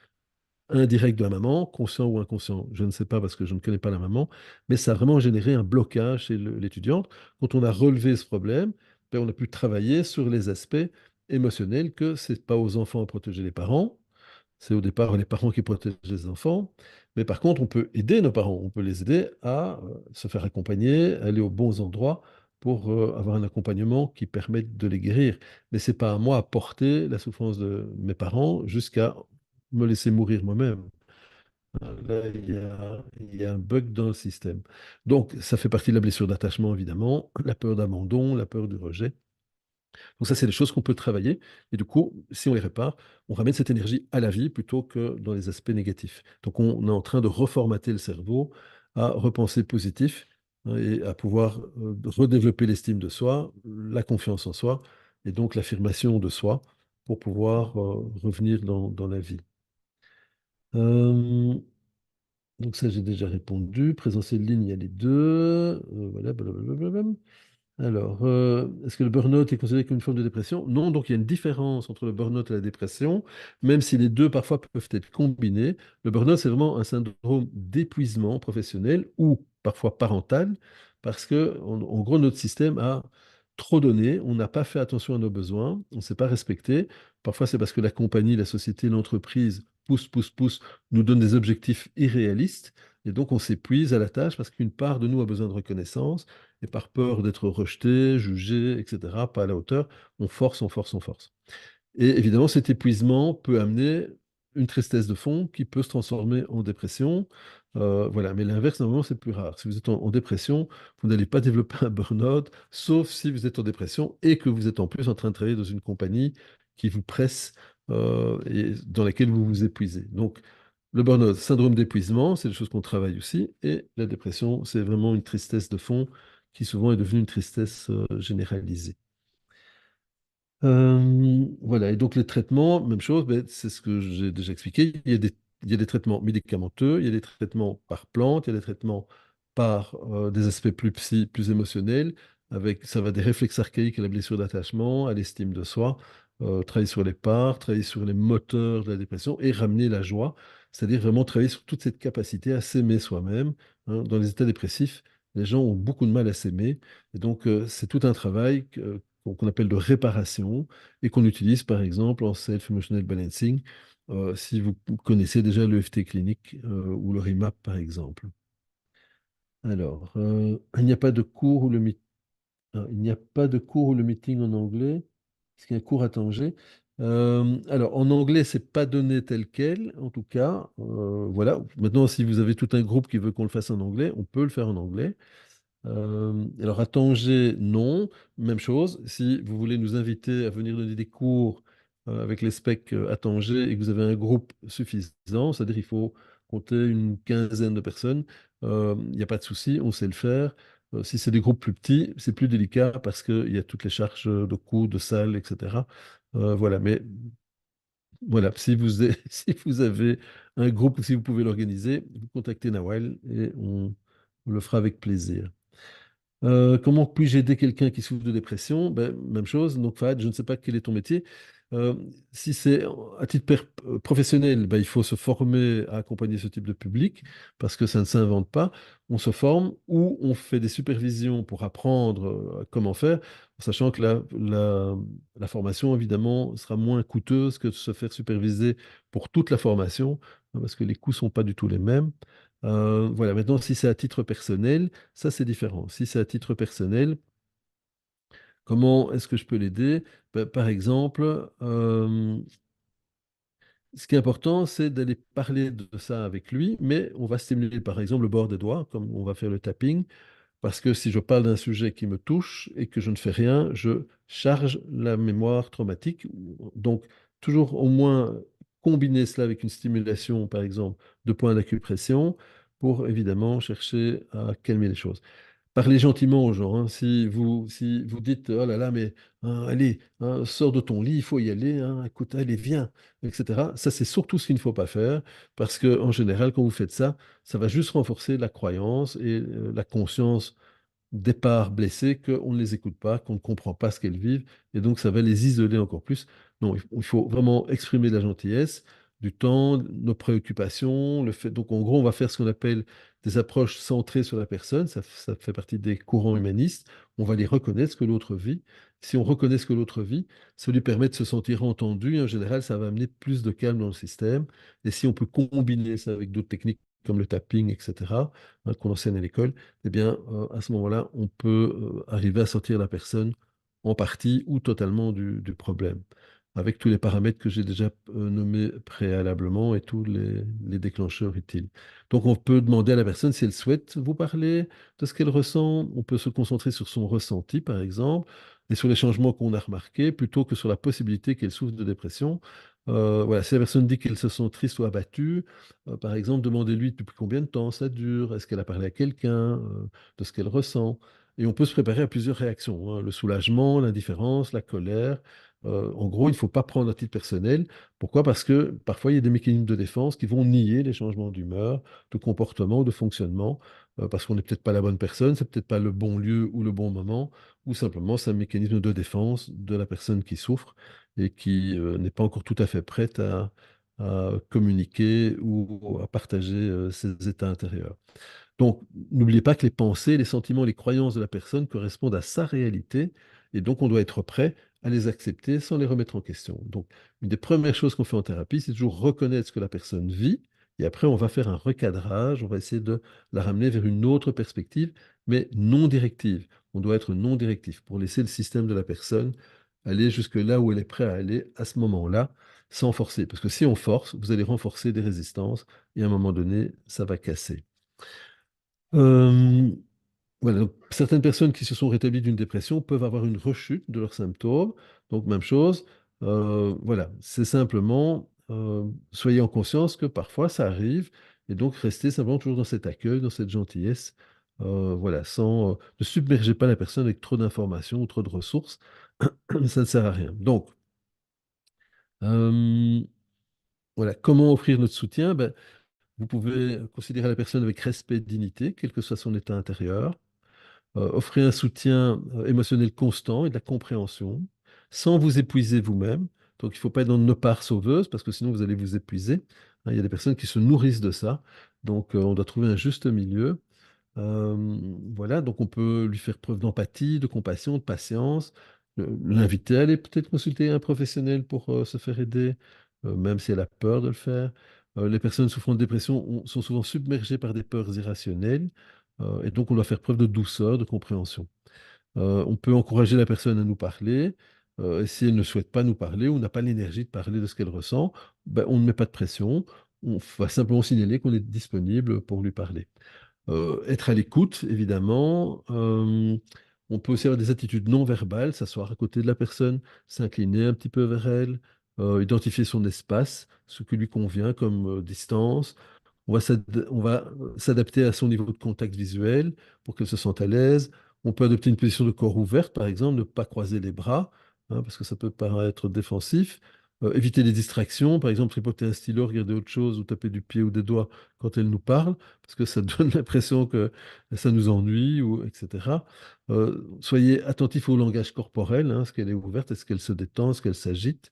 indirect de la maman, conscient ou inconscient, je ne sais pas parce que je ne connais pas la maman, mais ça a vraiment généré un blocage chez l'étudiante. Quand on a relevé ce problème, ben, on a pu travailler sur les aspects émotionnels que c'est pas aux enfants à protéger les parents, c'est au départ les parents qui protègent les enfants, mais par contre on peut aider nos parents, on peut les aider à se faire accompagner, aller aux bons endroits pour avoir un accompagnement qui permette de les guérir. Mais c'est pas à moi à porter la souffrance de mes parents jusqu'à me laisser mourir moi-même. Là, il y a un bug dans le système. Donc, ça fait partie de la blessure d'attachement, évidemment, la peur d'abandon, la peur du rejet. Donc ça, c'est des choses qu'on peut travailler. Et du coup, si on les répare, on ramène cette énergie à la vie plutôt que dans les aspects négatifs. Donc on est en train de reformater le cerveau à repenser positif, hein, et à pouvoir redévelopper l'estime de soi, la confiance en soi, et donc l'affirmation de soi pour pouvoir revenir dans la vie. Euh, donc ça, j'ai déjà répondu. Présentiel ligne, il y a les deux. Voilà, blablabla. Alors, est-ce que le burn-out est considéré comme une forme de dépression? Non, donc il y a une différence entre le burn-out et la dépression, même si les deux parfois peuvent être combinés. Le burn-out, c'est vraiment un syndrome d'épuisement professionnel ou parfois parental, parce que, en gros, notre système a trop donné, on n'a pas fait attention à nos besoins, on ne s'est pas respecté. Parfois, c'est parce que la compagnie, la société, l'entreprise pousse, nous donne des objectifs irréalistes, et donc on s'épuise à la tâche parce qu'une part de nous a besoin de reconnaissance et par peur d'être rejeté, jugé, etc., pas à la hauteur, on force. Et évidemment, cet épuisement peut amener une tristesse de fond qui peut se transformer en dépression. Voilà. Mais l'inverse, normalement, c'est plus rare. Si vous êtes en dépression, vous n'allez pas développer un burn-out, sauf si vous êtes en dépression et que vous êtes en plus en train de travailler dans une compagnie qui vous presse et dans laquelle vous vous épuisez. Donc, le burn-out, syndrome d'épuisement, c'est des choses qu'on travaille aussi. Et la dépression, c'est vraiment une tristesse de fond qui souvent est devenue une tristesse généralisée. Voilà, et donc les traitements, même chose, ben, c'est ce que j'ai déjà expliqué. Il y a des traitements médicamenteux, il y a des traitements par plante, il y a des traitements par des aspects plus émotionnels, avec ça va des réflexes archaïques à la blessure d'attachement, à l'estime de soi, travailler sur les parts, travailler sur les moteurs de la dépression et ramener la joie, c'est-à-dire vraiment travailler sur toute cette capacité à s'aimer soi-même, hein. Dans les états dépressifs, les gens ont beaucoup de mal à s'aimer, et donc c'est tout un travail qu'on appelle de réparation et qu'on utilise par exemple en Self-Emotional Balancing, si vous connaissez déjà le l'EFT clinique ou le RIMAP par exemple. Alors, il n'y a pas de cours où il n'y a pas de cours ou le meeting en anglais. Est-ce qu'il y a un cours à Tanger? Alors, en anglais, c'est pas donné tel quel, en tout cas. Voilà. Maintenant, si vous avez tout un groupe qui veut qu'on le fasse en anglais, on peut le faire en anglais. Alors à Tanger, non. Même chose, si vous voulez nous inviter à venir donner des cours avec les specs à Tanger et que vous avez un groupe suffisant, c'est-à-dire il faut compter une quinzaine de personnes, il n'y a pas de souci, on sait le faire. Si c'est des groupes plus petits, c'est plus délicat parce qu'il y a toutes les charges de coûts, de salles, etc. Voilà, mais voilà, si si vous avez un groupe ou si vous pouvez l'organiser, vous contactez Nawal et on le fera avec plaisir. Comment puis-je aider quelqu'un qui souffre de dépression? Ben, même chose. Donc, Fahad, je ne sais pas quel est ton métier. Euh, Si c'est à titre professionnel, ben, il faut se former à accompagner ce type de public parce que ça ne s'invente pas. On se forme ou on fait des supervisions pour apprendre comment faire, en sachant que la formation, évidemment, sera moins coûteuse que de se faire superviser pour toute la formation, hein, parce que les coûts ne sont pas du tout les mêmes. Voilà, maintenant, si c'est à titre personnel, ça, c'est différent. Si c'est à titre personnel, comment est-ce que je peux l'aider? Ben, par exemple, ce qui est important, c'est d'aller parler de ça avec lui, mais on va stimuler, par exemple, le bord des doigts, comme on va faire le tapping, parce que si je parle d'un sujet qui me touche et que je ne fais rien, je charge la mémoire traumatique. Donc, toujours au moins combiner cela avec une stimulation, par exemple, de points d'acupression, pour évidemment chercher à calmer les choses. Parlez gentiment aux gens, hein. Si vous dites, oh là là, mais hein, allez, hein, sors de ton lit, il faut y aller, hein, écoute, allez, viens, etc. Ça, c'est surtout ce qu'il ne faut pas faire, parce que en général, quand vous faites ça, ça va juste renforcer la croyance et la conscience des parts blessées qu'on ne les écoute pas, qu'on ne comprend pas ce qu'elles vivent, et donc ça va les isoler encore plus. Non, il faut vraiment exprimer de la gentillesse, du temps, nos préoccupations, le fait. Donc en gros, on va faire ce qu'on appelle des approches centrées sur la personne, ça fait partie des courants humanistes. On va les reconnaître ce que l'autre vit. Si on reconnaît ce que l'autre vit, ça lui permet de se sentir entendu, et en général, ça va amener plus de calme dans le système. Et si on peut combiner ça avec d'autres techniques comme le tapping, etc., hein, qu'on enseigne à l'école, eh bien, à ce moment-là, on peut arriver à sortir la personne en partie ou totalement du problème. avec tous les paramètres que j'ai déjà nommés préalablement et tous les déclencheurs utiles. Donc on peut demander à la personne si elle souhaite vous parler de ce qu'elle ressent. On peut se concentrer sur son ressenti, par exemple, et sur les changements qu'on a remarqués, plutôt que sur la possibilité qu'elle souffre de dépression. Voilà, si la personne dit qu'elle se sent triste ou abattue, par exemple, demandez-lui depuis combien de temps ça dure, est-ce qu'elle a parlé à quelqu'un, de ce qu'elle ressent. Et on peut se préparer à plusieurs réactions, hein, le soulagement, l'indifférence, la colère. En gros, il ne faut pas prendre à titre personnel. Pourquoi? Parce que parfois, il y a des mécanismes de défense qui vont nier les changements d'humeur, de comportement ou de fonctionnement, parce qu'on n'est peut-être pas la bonne personne, c'est peut-être pas le bon lieu ou le bon moment, ou simplement c'est un mécanisme de défense de la personne qui souffre et qui n'est pas encore tout à fait prête à communiquer ou à partager ses états intérieurs. Donc, n'oubliez pas que les pensées, les sentiments, les croyances de la personne correspondent à sa réalité, et donc on doit être prêt à les accepter sans les remettre en question. Donc, une des premières choses qu'on fait en thérapie, c'est toujours reconnaître ce que la personne vit, et après on va faire un recadrage, on va essayer de la ramener vers une autre perspective, mais non directive. On doit être non directif pour laisser le système de la personne aller jusque là où elle est prête à aller à ce moment-là, sans forcer. Parce que si on force, vous allez renforcer des résistances, et à un moment donné, ça va casser. Euh, voilà, donc, certaines personnes qui se sont rétablies d'une dépression peuvent avoir une rechute de leurs symptômes. Donc, même chose, voilà, c'est simplement, soyez en conscience que parfois ça arrive, et donc restez simplement toujours dans cet accueil, dans cette gentillesse, voilà, sans, ne submergez pas la personne avec trop d'informations ou trop de ressources, ça ne sert à rien. Donc, euh, voilà, comment offrir notre soutien? Ben, vous pouvez considérer la personne avec respect et dignité, quel que soit son état intérieur. Offrez un soutien émotionnel constant et de la compréhension, sans vous épuiser vous-même. Donc, il ne faut pas être dans nos parts sauveuses, parce que sinon, vous allez vous épuiser. Hein, il y a des personnes qui se nourrissent de ça. Donc, on doit trouver un juste milieu. Euh, voilà, donc on peut lui faire preuve d'empathie, de compassion, de patience, l'inviter à aller peut-être consulter un professionnel pour se faire aider, même si elle a peur de le faire. Les personnes souffrant de dépression sont souvent submergées par des peurs irrationnelles, et donc on doit faire preuve de douceur, de compréhension. On peut encourager la personne à nous parler, et si elle ne souhaite pas nous parler ou n'a pas l'énergie de parler de ce qu'elle ressent, ben, on ne met pas de pression, on va simplement signaler qu'on est disponible pour lui parler. Être à l'écoute, évidemment. On peut aussi avoir des attitudes non verbales, s'asseoir à côté de la personne, s'incliner un petit peu vers elle, identifier son espace, ce qui lui convient comme distance. On va s'adapter à son niveau de contact visuel pour qu'elle se sente à l'aise. On peut adopter une position de corps ouverte, par exemple, ne pas croiser les bras, hein, parce que ça peut paraître défensif. Éviter les distractions, par exemple, tripoter un stylo, regarder autre chose ou taper du pied ou des doigts quand elle nous parle, parce que ça donne l'impression que ça nous ennuie, ou, etc. Soyez attentifs au langage corporel, hein, est-ce qu'elle est ouverte, est-ce qu'elle se détend, est-ce qu'elle s'agite.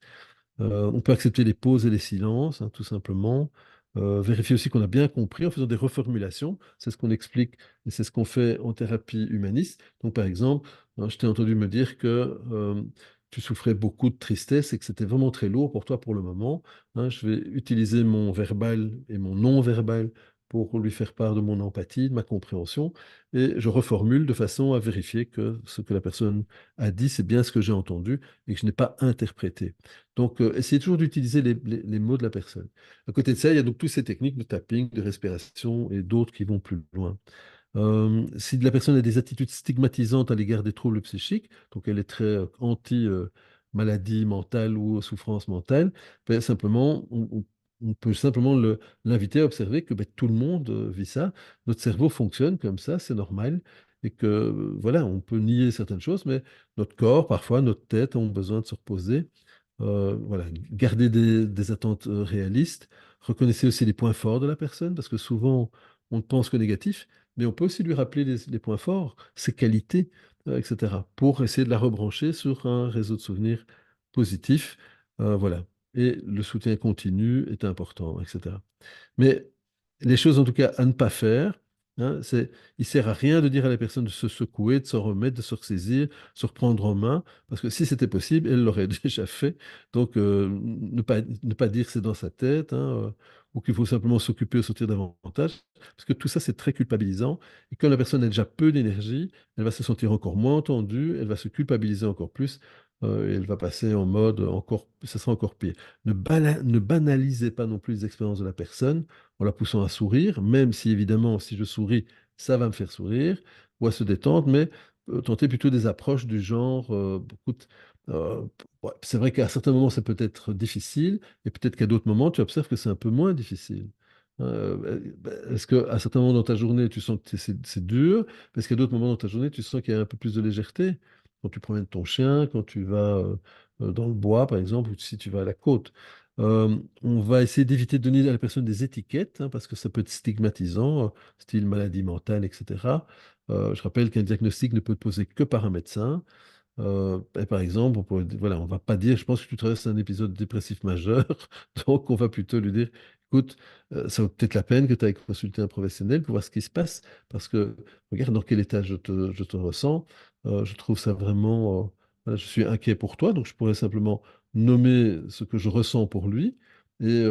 On peut accepter les pauses et les silences, hein, tout simplement. Vérifier aussi qu'on a bien compris en faisant des reformulations. C'est ce qu'on explique et c'est ce qu'on fait en thérapie humaniste. Donc, par exemple, hein, je t'ai entendu me dire que tu souffrais beaucoup de tristesse et que c'était vraiment très lourd pour toi pour le moment. Hein, je vais utiliser mon verbal et mon non-verbal pour lui faire part de mon empathie, de ma compréhension, et je reformule de façon à vérifier que ce que la personne a dit, c'est bien ce que j'ai entendu et que je n'ai pas interprété. Donc, essayez toujours d'utiliser les mots de la personne. À côté de ça, il y a donc toutes ces techniques de tapping, de respiration et d'autres qui vont plus loin. Si la personne a des attitudes stigmatisantes à l'égard des troubles psychiques, donc elle est très anti-maladie mentale ou souffrance mentale, ben, simplement, on peut simplement l'inviter à observer que ben, tout le monde vit ça. Notre cerveau fonctionne comme ça, c'est normal. Et que, voilà, on peut nier certaines choses, mais notre corps, parfois, notre tête ont besoin de se reposer. Voilà, garder des attentes réalistes. Reconnaissez aussi les points forts de la personne, parce que souvent, on ne pense que négatif, mais on peut aussi lui rappeler les points forts, ses qualités, etc., pour essayer de la rebrancher sur un réseau de souvenirs positifs. Voilà. Et le soutien continu est important, etc. Mais les choses, en tout cas, à ne pas faire, hein, il sert à rien de dire à la personne de se secouer, de s'en remettre, de se ressaisir, se reprendre en main, parce que si c'était possible, elle l'aurait déjà fait. Donc, ne pas dire que c'est dans sa tête, hein, ou qu'il faut simplement s'occuper ou sortir davantage, parce que tout ça, c'est très culpabilisant. Et quand la personne a déjà peu d'énergie, elle va se sentir encore moins entendue, elle va se culpabiliser encore plus. et elle va passer en mode encore, ça sera encore pire. Ne banalisez pas non plus les expériences de la personne en la poussant à sourire, même si évidemment, si je souris, ça va me faire sourire, ou à se détendre, mais tentez plutôt des approches du genre, écoute, euh, ouais, c'est vrai qu'à certains moments, ça peut être difficile, et peut-être qu'à d'autres moments, tu observes que c'est un peu moins difficile. Est-ce qu'à certains moments dans ta journée, tu sens que c'est dur? Parce qu'à d'autres moments dans ta journée, tu sens qu'il y a un peu plus de légèreté? Quand tu promènes ton chien, quand tu vas dans le bois, par exemple, ou si tu vas à la côte. On va essayer d'éviter de donner à la personne des étiquettes, hein, parce que ça peut être stigmatisant, style maladie mentale, etc. Je rappelle qu'un diagnostic ne peut être posé que par un médecin. Et par exemple, voilà, on va pas dire, je pense que tu traverses un épisode dépressif majeur, donc on va plutôt lui dire, écoute, ça vaut peut-être la peine que tu ailles consulter un professionnel pour voir ce qui se passe, parce que regarde dans quel état je te ressens. Je trouve ça vraiment, voilà, je suis inquiet pour toi, donc je pourrais simplement nommer ce que je ressens pour lui, et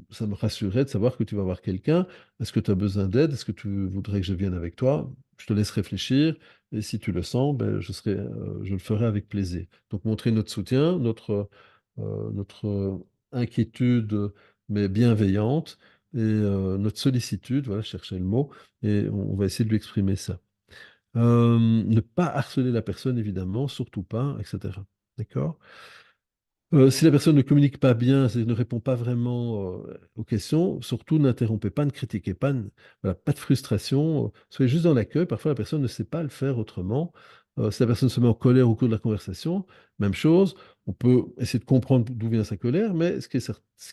ça me rassurerait de savoir que tu vas voir quelqu'un. Est-ce que tu as besoin d'aide? Est-ce que tu voudrais que je vienne avec toi? Je te laisse réfléchir. Et si tu le sens, ben, je le ferai avec plaisir. Donc montrer notre soutien, notre inquiétude, mais bienveillante, et notre sollicitude, voilà, chercher le mot, et on va essayer de lui exprimer ça. Ne pas harceler la personne, évidemment, surtout pas, etc. D'accord? Si la personne ne communique pas bien, ne répond pas vraiment aux questions, surtout n'interrompez pas, ne critiquez pas, voilà, pas de frustration, soyez juste dans l'accueil. Parfois, la personne ne sait pas le faire autrement. Si la personne se met en colère au cours de la conversation, même chose, on peut essayer de comprendre d'où vient sa colère, mais ce qui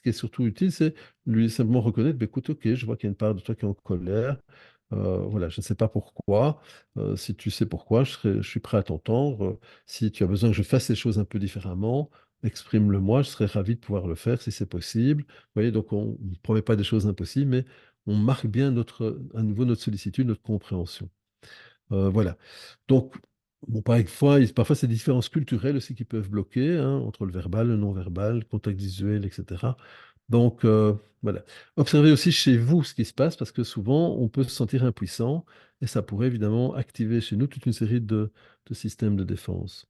est surtout utile, c'est lui simplement reconnaître, bah, écoute, ok, je vois qu'il y a une part de toi qui est en colère. Voilà, je ne sais pas pourquoi. Si tu sais pourquoi, je suis prêt à t'entendre. Si tu as besoin que je fasse les choses un peu différemment, exprime-le-moi, je serais ravi de pouvoir le faire si c'est possible. Vous voyez, donc on ne promet pas des choses impossibles, mais on marque bien à nouveau notre sollicitude, notre compréhension. Voilà. Donc, bon, parfois, c'est des différences culturelles aussi qui peuvent bloquer, hein, entre le verbal, le non-verbal, le contact visuel, etc. Donc, voilà. Observez aussi chez vous ce qui se passe, parce que souvent, on peut se sentir impuissant, et ça pourrait évidemment activer chez nous toute une série de systèmes de défense.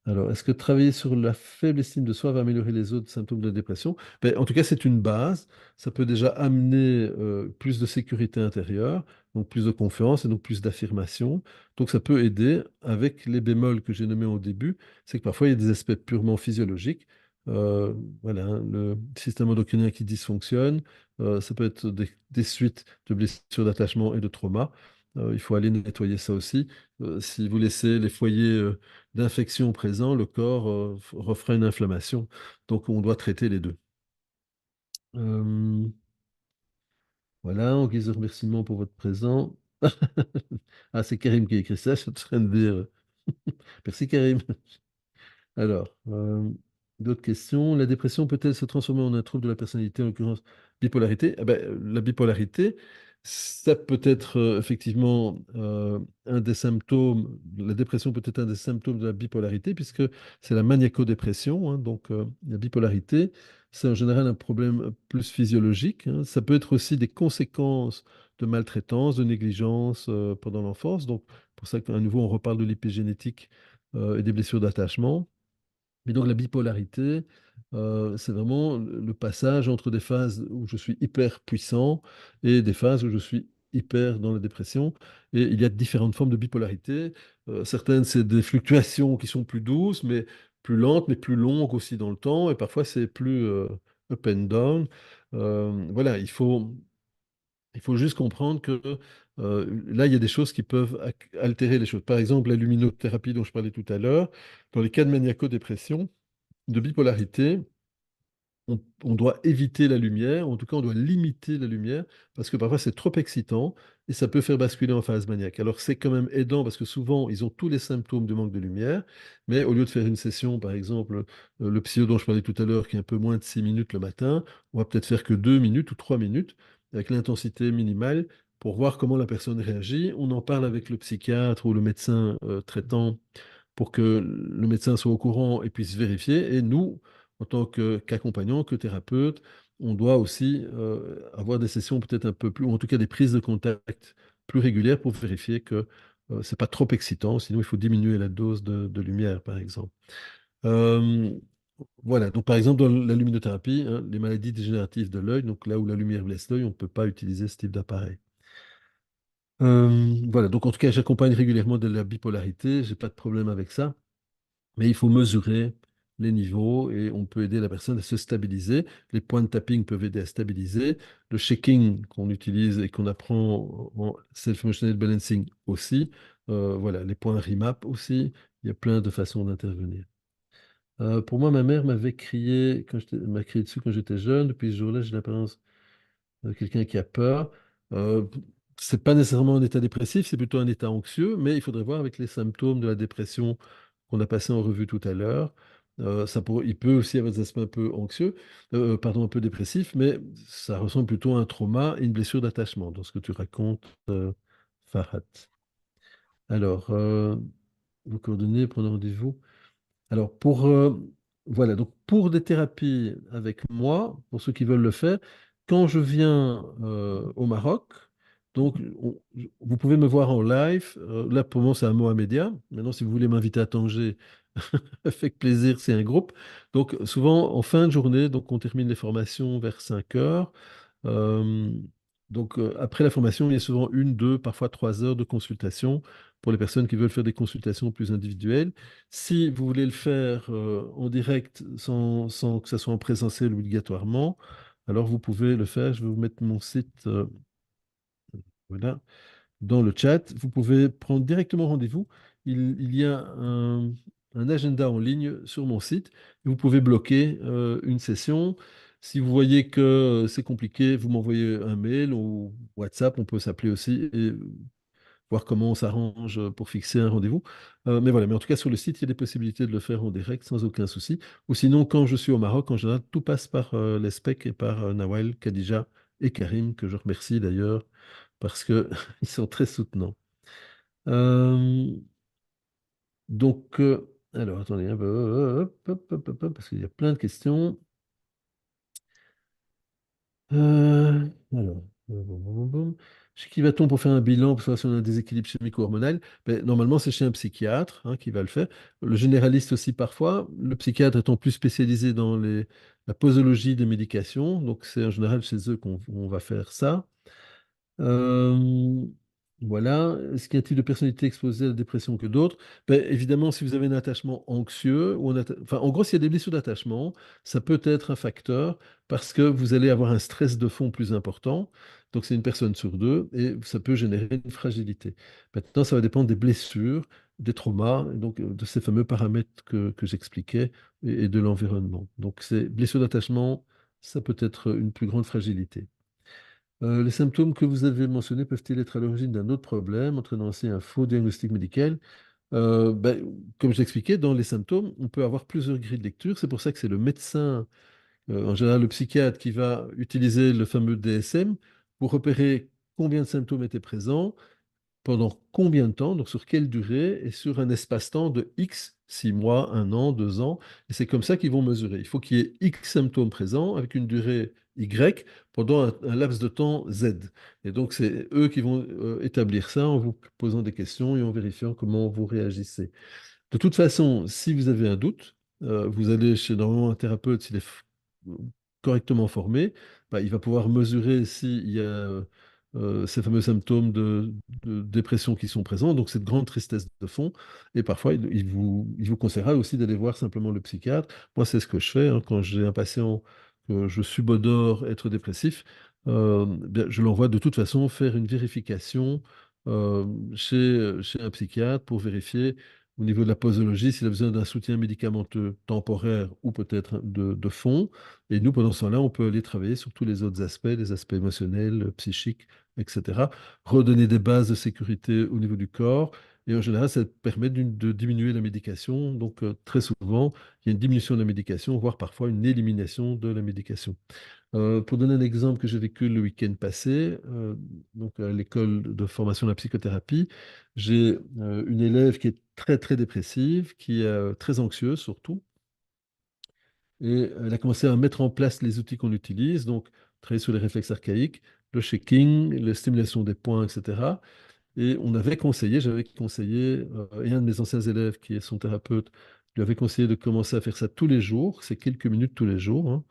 Alors, est-ce que travailler sur la faible estime de soi va améliorer les autres symptômes de la dépression? Ben, en tout cas, c'est une base. Ça peut déjà amener plus de sécurité intérieure, donc plus de confiance et donc plus d'affirmation. Donc, ça peut aider avec les bémols que j'ai nommés au début. C'est que parfois, il y a des aspects purement physiologiques. Euh, voilà, hein, le système endocrinien qui dysfonctionne. Ça peut être des suites de blessures d'attachement et de trauma. Il faut aller nettoyer ça aussi. Si vous laissez les foyers d'infection présents, le corps refera une inflammation. Donc, on doit traiter les deux. Euh, voilà, en guise de remerciement pour votre présent. Ah, c'est Karim qui a écrit ça, je suis en train de dire. Merci Karim. Alors, d'autres questions. La dépression peut-elle se transformer en un trouble de la personnalité, en l'occurrence bipolarité? Eh ben, la bipolarité, ça peut être effectivement un des symptômes, la dépression peut être un des symptômes de la bipolarité, puisque c'est la maniaco-dépression, hein. Donc, la bipolarité, c'est en général un problème plus physiologique, hein. Ça peut être aussi des conséquences de maltraitance, de négligence pendant l'enfance. Donc, pour ça qu'à nouveau, on reparle de l'épigénétique et des blessures d'attachement. Mais donc la bipolarité, c'est vraiment le passage entre des phases où je suis hyper puissant et des phases où je suis hyper dans la dépression. Et il y a différentes formes de bipolarité. Certaines, c'est des fluctuations qui sont plus douces, mais plus lentes, mais plus longues aussi dans le temps. Et parfois, c'est plus up and down. Voilà, il faut juste comprendre que là, il y a des choses qui peuvent altérer les choses. Par exemple, la luminothérapie dont je parlais tout à l'heure, dans les cas de maniaco-dépression, de bipolarité, on doit éviter la lumière, en tout cas on doit limiter la lumière, parce que parfois c'est trop excitant et ça peut faire basculer en phase maniaque. Alors c'est quand même aidant parce que souvent ils ont tous les symptômes de manque de lumière, mais au lieu de faire une session, par exemple, le psy dont je parlais tout à l'heure, qui est un peu moins de 6 minutes le matin, on va peut-être faire que 2 minutes ou 3 minutes avec l'intensité minimale pour voir comment la personne réagit. On en parle avec le psychiatre ou le médecin traitant pour que le médecin soit au courant et puisse vérifier. Et nous, en tant qu'accompagnant, que thérapeute, on doit aussi avoir des sessions peut-être un peu plus, ou en tout cas des prises de contact plus régulières pour vérifier que c'est pas trop excitant, sinon il faut diminuer la dose de lumière, par exemple. Euh, voilà, donc par exemple dans la luminothérapie, hein, les maladies dégénératives de l'œil, donc là où la lumière blesse l'œil, on ne peut pas utiliser ce type d'appareil. Voilà, donc en tout cas, j'accompagne régulièrement de la bipolarité, j'ai pas de problème avec ça. Mais il faut mesurer les niveaux et on peut aider la personne à se stabiliser. Les points de tapping peuvent aider à stabiliser. Le shaking qu'on utilise et qu'on apprend en self-emotional balancing aussi. Voilà, les points remap aussi. Il y a plein de façons d'intervenir. Pour moi, ma mère m'avait crié, m'a crié dessus quand j'étais jeune. Depuis ce jour-là, j'ai l'apparence quelqu'un qui a peur. Euh, c'est pas nécessairement un état dépressif, c'est plutôt un état anxieux, mais il faudrait voir avec les symptômes de la dépression qu'on a passé en revue tout à l'heure. Il peut aussi avoir des aspects un peu anxieux, pardon, un peu dépressifs, mais ça ressemble plutôt à un trauma et une blessure d'attachement dans ce que tu racontes, Farhat. Alors, vos coordonnées, prenez rendez-vous. Alors, voilà, donc pour des thérapies avec moi, pour ceux qui veulent le faire, quand je viens au Maroc, donc vous pouvez me voir en live. Là, pour moi, c'est à Mohamedia. Maintenant, si vous voulez m'inviter à Tanger, avec plaisir, c'est un groupe. Donc, souvent, en fin de journée, donc on termine les formations vers 5 heures. Euh, Après la formation, il y a souvent une, deux, parfois 3 heures de consultation pour les personnes qui veulent faire des consultations plus individuelles. Si vous voulez le faire en direct sans que ça soit en présentiel obligatoirement, alors vous pouvez le faire. Je vais vous mettre mon site voilà, dans le chat. Vous pouvez prendre directement rendez-vous. Il y a un agenda en ligne sur mon site. Vous pouvez bloquer une session. Si vous voyez que c'est compliqué, vous m'envoyez un mail ou WhatsApp, on peut s'appeler aussi et voir comment on s'arrange pour fixer un rendez-vous. Mais voilà, mais en tout cas sur le site, il y a des possibilités de le faire en direct sans aucun souci. Ou sinon, quand je suis au Maroc, en général, tout passe par les specs et par Nawal, Khadija et Karim, que je remercie d'ailleurs parce que ils sont très soutenants. Euh, alors attendez, hein, parce qu'il y a plein de questions. Alors, boum, boum, boum, boum. Chez qui va-t-on pour faire un bilan pour savoir si on a un déséquilibre chimique-hormonal? Ben, normalement, c'est chez un psychiatre hein, qui va le faire. Le généraliste aussi parfois. Le psychiatre étant plus spécialisé dans la posologie des médications. Donc, c'est en général chez eux qu'on on va faire ça. Euh, voilà. Est-ce qu'il y a un type de personnalité exposée à la dépression que d'autres? Ben, évidemment, si vous avez un attachement anxieux, enfin, en gros, s'il y a des blessures d'attachement, ça peut être un facteur parce que vous allez avoir un stress de fond plus important. Donc, c'est une personne sur deux et ça peut générer une fragilité. Maintenant, ça va dépendre des blessures, des traumas, et donc de ces fameux paramètres que j'expliquais et de l'environnement. Donc, ces blessures d'attachement, ça peut être une plus grande fragilité. Les symptômes que vous avez mentionnés peuvent-ils être à l'origine d'un autre problème, entraînant ainsi un faux diagnostic médical? Ben, comme je l'expliquais, dans les symptômes, on peut avoir plusieurs grilles de lecture. C'est pour ça que c'est le médecin, en général le psychiatre, qui va utiliser le fameux DSM pour repérer combien de symptômes étaient présents, pendant combien de temps, donc sur quelle durée, et sur un espace-temps de X, 6 mois, 1 an, 2 ans. Et c'est comme ça qu'ils vont mesurer. Il faut qu'il y ait X symptômes présents avec une durée Y pendant un laps de temps Z. Et donc, c'est eux qui vont établir ça en vous posant des questions et en vérifiant comment vous réagissez. De toute façon, si vous avez un doute, vous allez chez normalement un thérapeute, s'il est correctement formé, bah, il va pouvoir mesurer s'il y a ces fameux symptômes de dépression qui sont présents, donc cette grande tristesse de fond. Et parfois, il vous conseillera aussi d'aller voir simplement le psychiatre. Moi, c'est ce que je fais hein, quand j'ai un patient que je subodore être dépressif. Bien, je l'envoie de toute façon faire une vérification chez un psychiatre pour vérifier au niveau de la posologie, s'il a besoin d'un soutien médicamenteux temporaire ou peut-être de fond. Et nous, pendant ce temps-là, on peut aller travailler sur tous les autres aspects, les aspects émotionnels, psychiques, etc. Redonner des bases de sécurité au niveau du corps. Et en général, ça permet de diminuer la médication. Donc, très souvent, il y a une diminution de la médication, voire parfois une élimination de la médication. Pour donner un exemple que j'ai vécu le week-end passé, donc à l'école de formation de la psychothérapie, j'ai une élève qui est très très dépressive, qui est très anxieuse surtout, et elle a commencé à mettre en place les outils qu'on utilise, donc travailler sur les réflexes archaïques, le shaking, la stimulation des points, etc. Et j'avais conseillé, et un de mes anciens élèves qui est son thérapeute, lui avait conseillé de commencer à faire ça tous les jours, c'est quelques minutes tous les jours, hein.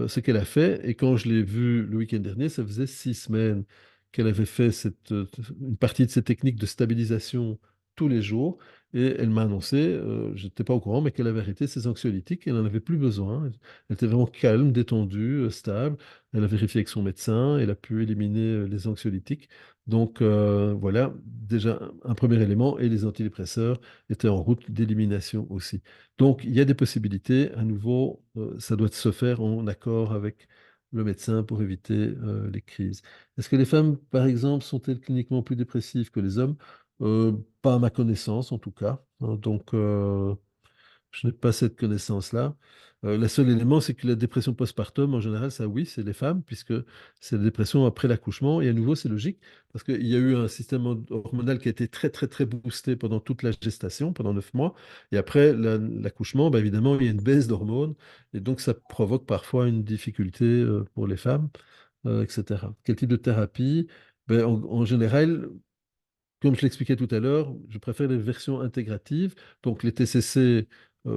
Ce qu'elle a fait. Et quand je l'ai vue le week-end dernier, ça faisait 6 semaines qu'elle avait fait une partie de ces techniques de stabilisation tous les jours. Et elle m'a annoncé, je n'étais pas au courant, mais qu'elle avait arrêté ses anxiolytiques. Elle n'en avait plus besoin. Elle était vraiment calme, détendue, stable. Elle a vérifié avec son médecin. Elle a pu éliminer les anxiolytiques. Donc voilà, déjà un premier élément. Et les antidépresseurs étaient en route d'élimination aussi. Donc, il y a des possibilités. À nouveau, ça doit se faire en accord avec le médecin pour éviter les crises. Est-ce que les femmes, par exemple, sont-elles cliniquement plus dépressives que les hommes? Pas à ma connaissance, en tout cas, hein. Donc, je n'ai pas cette connaissance-là. Le seul élément, c'est que la dépression postpartum, en général, ça oui, c'est les femmes, puisque c'est la dépression après l'accouchement. Et à nouveau, c'est logique, parce qu'il y a eu un système hormonal qui a été très, très, très boosté pendant toute la gestation, pendant 9 mois. Et après l'accouchement, bah, évidemment, il y a une baisse d'hormones. Et donc, ça provoque parfois une difficulté pour les femmes, etc. Quel type de thérapie? Ben, en général, comme je l'expliquais tout à l'heure, je préfère les versions intégratives. Donc les TCC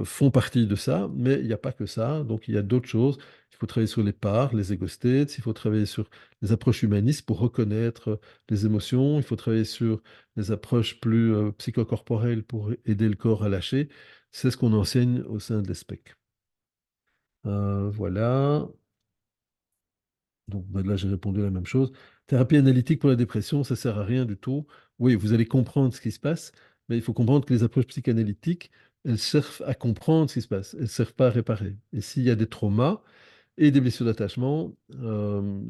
font partie de ça, mais il n'y a pas que ça. Donc il y a d'autres choses. Il faut travailler sur les parts, les ego states, il faut travailler sur les approches humanistes pour reconnaître les émotions, il faut travailler sur les approches plus psychocorporelles pour aider le corps à lâcher. C'est ce qu'on enseigne au sein de l'ESPEC. Voilà. Donc ben là, j'ai répondu la même chose. Thérapie analytique pour la dépression, ça sert à rien du tout. Oui, vous allez comprendre ce qui se passe, mais il faut comprendre que les approches psychanalytiques, elles servent à comprendre ce qui se passe. Elles ne servent pas à réparer. Et s'il y a des traumas, et des blessures d'attachement,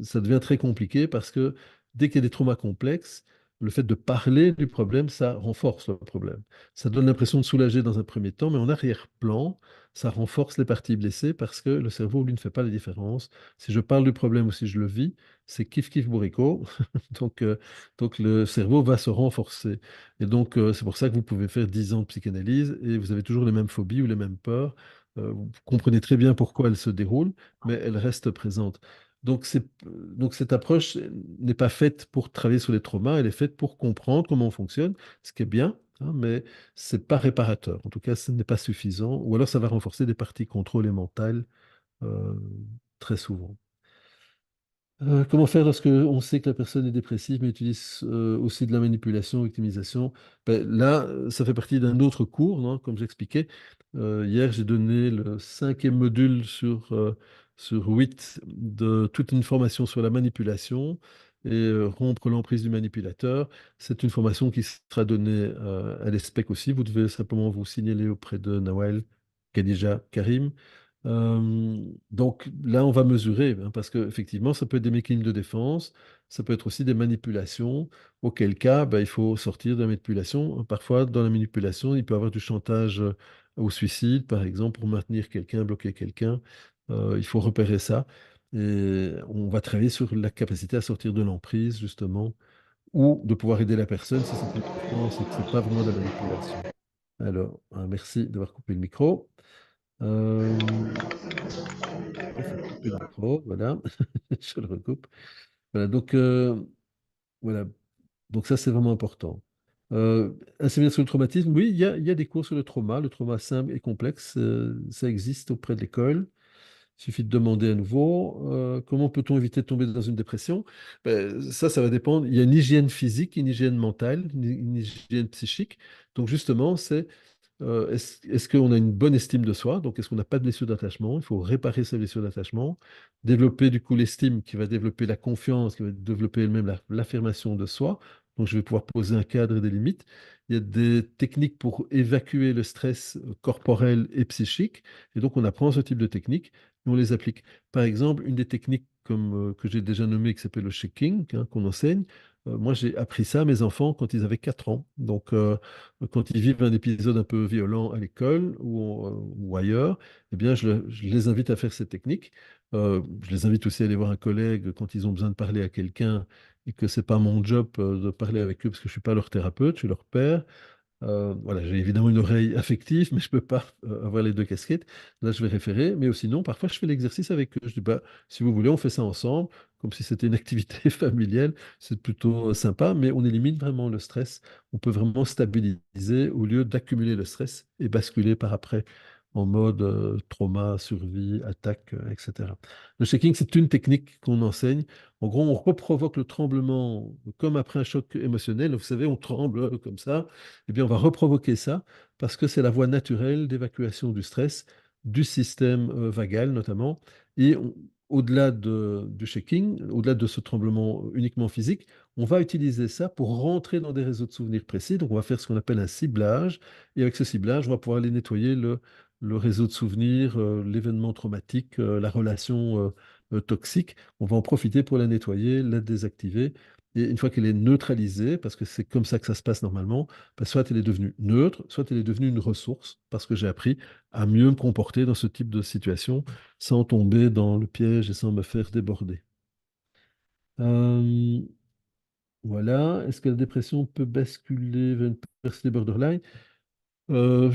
ça devient très compliqué parce que dès qu'il y a des traumas complexes, le fait de parler du problème, ça renforce le problème. Ça donne l'impression de soulager dans un premier temps, mais en arrière-plan, ça renforce les parties blessées parce que le cerveau, lui, ne fait pas la différence. Si je parle du problème ou si je le vis, c'est kiff kiff bourricot. Donc, donc le cerveau va se renforcer. Et donc, c'est pour ça que vous pouvez faire 10 ans de psychanalyse et vous avez toujours les mêmes phobies ou les mêmes peurs. Vous comprenez très bien pourquoi elles se déroulent, mais elle reste présente. Donc, donc cette approche n'est pas faite pour travailler sur les traumas, elle est faite pour comprendre comment on fonctionne, ce qui est bien, hein, mais c'est pas réparateur. En tout cas, ce n'est pas suffisant. Ou alors, ça va renforcer des parties contrôle et mentales euh, très souvent. Comment faire lorsque on sait que la personne est dépressive mais utilise aussi de la manipulation, victimisation? Ben, là, ça fait partie d'un autre cours, non, comme j'expliquais. Hier, j'ai donné le cinquième module sur 8 de toute une formation sur la manipulation et rompre l'emprise du manipulateur. C'est une formation qui sera donnée à l'ESPEC aussi. Vous devez simplement vous signaler auprès de Nawel, Khadija, Karim. Donc là, on va mesurer, hein, parce qu'effectivement, ça peut être des mécanismes de défense, ça peut être aussi des manipulations, auquel cas, ben, il faut sortir de la manipulation. Parfois, dans la manipulation, il peut y avoir du chantage au suicide, par exemple, pour maintenir quelqu'un, bloquer quelqu'un. Il faut repérer ça. Et on va travailler sur la capacité à sortir de l'emprise, justement, ou de pouvoir aider la personne si c'est une défense et que ce n'est pas vraiment de la manipulation. Alors, merci d'avoir coupé le micro. Euh, il faut couper le micro, voilà, je le recoupe. Voilà, voilà. Donc ça, c'est vraiment important. Un séminaire sur le traumatisme, oui, il y a des cours sur le trauma simple et complexe, ça existe auprès de l'école. Il suffit de demander à nouveau. Comment peut-on éviter de tomber dans une dépression? Ben, ça va dépendre. Il y a une hygiène physique, une hygiène mentale, une hygiène psychique. Donc justement, c'est est-ce qu'on a une bonne estime de soi? Donc, est-ce qu'on n'a pas de blessure d'attachement? Il faut réparer sa blessure d'attachement, développer du coup l'estime qui va développer la confiance, qui va développer elle-même l'affirmation de soi. Donc, je vais pouvoir poser un cadre et des limites. Il y a des techniques pour évacuer le stress corporel et psychique. Et donc, on apprend ce type de techniques et on les applique. Par exemple, une des techniques que j'ai déjà nommées qui s'appelle le shaking, hein, qu'on enseigne. Moi, j'ai appris ça à mes enfants quand ils avaient 4 ans. Donc, quand ils vivent un épisode un peu violent à l'école ou ailleurs, eh bien, je les invite à faire cette technique. Je les invite aussi à aller voir un collègue quand ils ont besoin de parler à quelqu'un et que c'est pas mon job de parler avec eux parce que je suis pas leur thérapeute, je suis leur père. Voilà, j'ai évidemment une oreille affective, mais je peux pas avoir les deux casquettes. Là, je vais référer, mais sinon, parfois, je fais l'exercice avec eux. Je dis, bah, si vous voulez, on fait ça ensemble. comme si c'était une activité familiale. C'est plutôt sympa, mais on élimine vraiment le stress. On peut vraiment stabiliser au lieu d'accumuler le stress et basculer par après en mode trauma, survie, attaque, etc. Le shaking, c'est une technique qu'on enseigne. En gros, on reprovoque le tremblement comme après un choc émotionnel. Vous savez, on tremble comme ça. Eh bien, on va reprovoquer ça parce que c'est la voie naturelle d'évacuation du stress, du système vagal notamment. Et au-delà du shaking, au-delà de ce tremblement uniquement physique, on va utiliser ça pour rentrer dans des réseaux de souvenirs précis. Donc, on va faire ce qu'on appelle un ciblage. Et avec ce ciblage, on va pouvoir aller nettoyer le réseau de souvenirs, l'événement traumatique, la relation toxique. On va en profiter pour la nettoyer, la désactiver. Et une fois qu'elle est neutralisée, parce que c'est comme ça que ça se passe normalement, bah, soit elle est devenue neutre, soit elle est devenue une ressource, parce que j'ai appris à mieux me comporter dans ce type de situation sans tomber dans le piège et sans me faire déborder. Euh, voilà. Est-ce que la dépression peut basculer vers une personnalité borderline? Euh,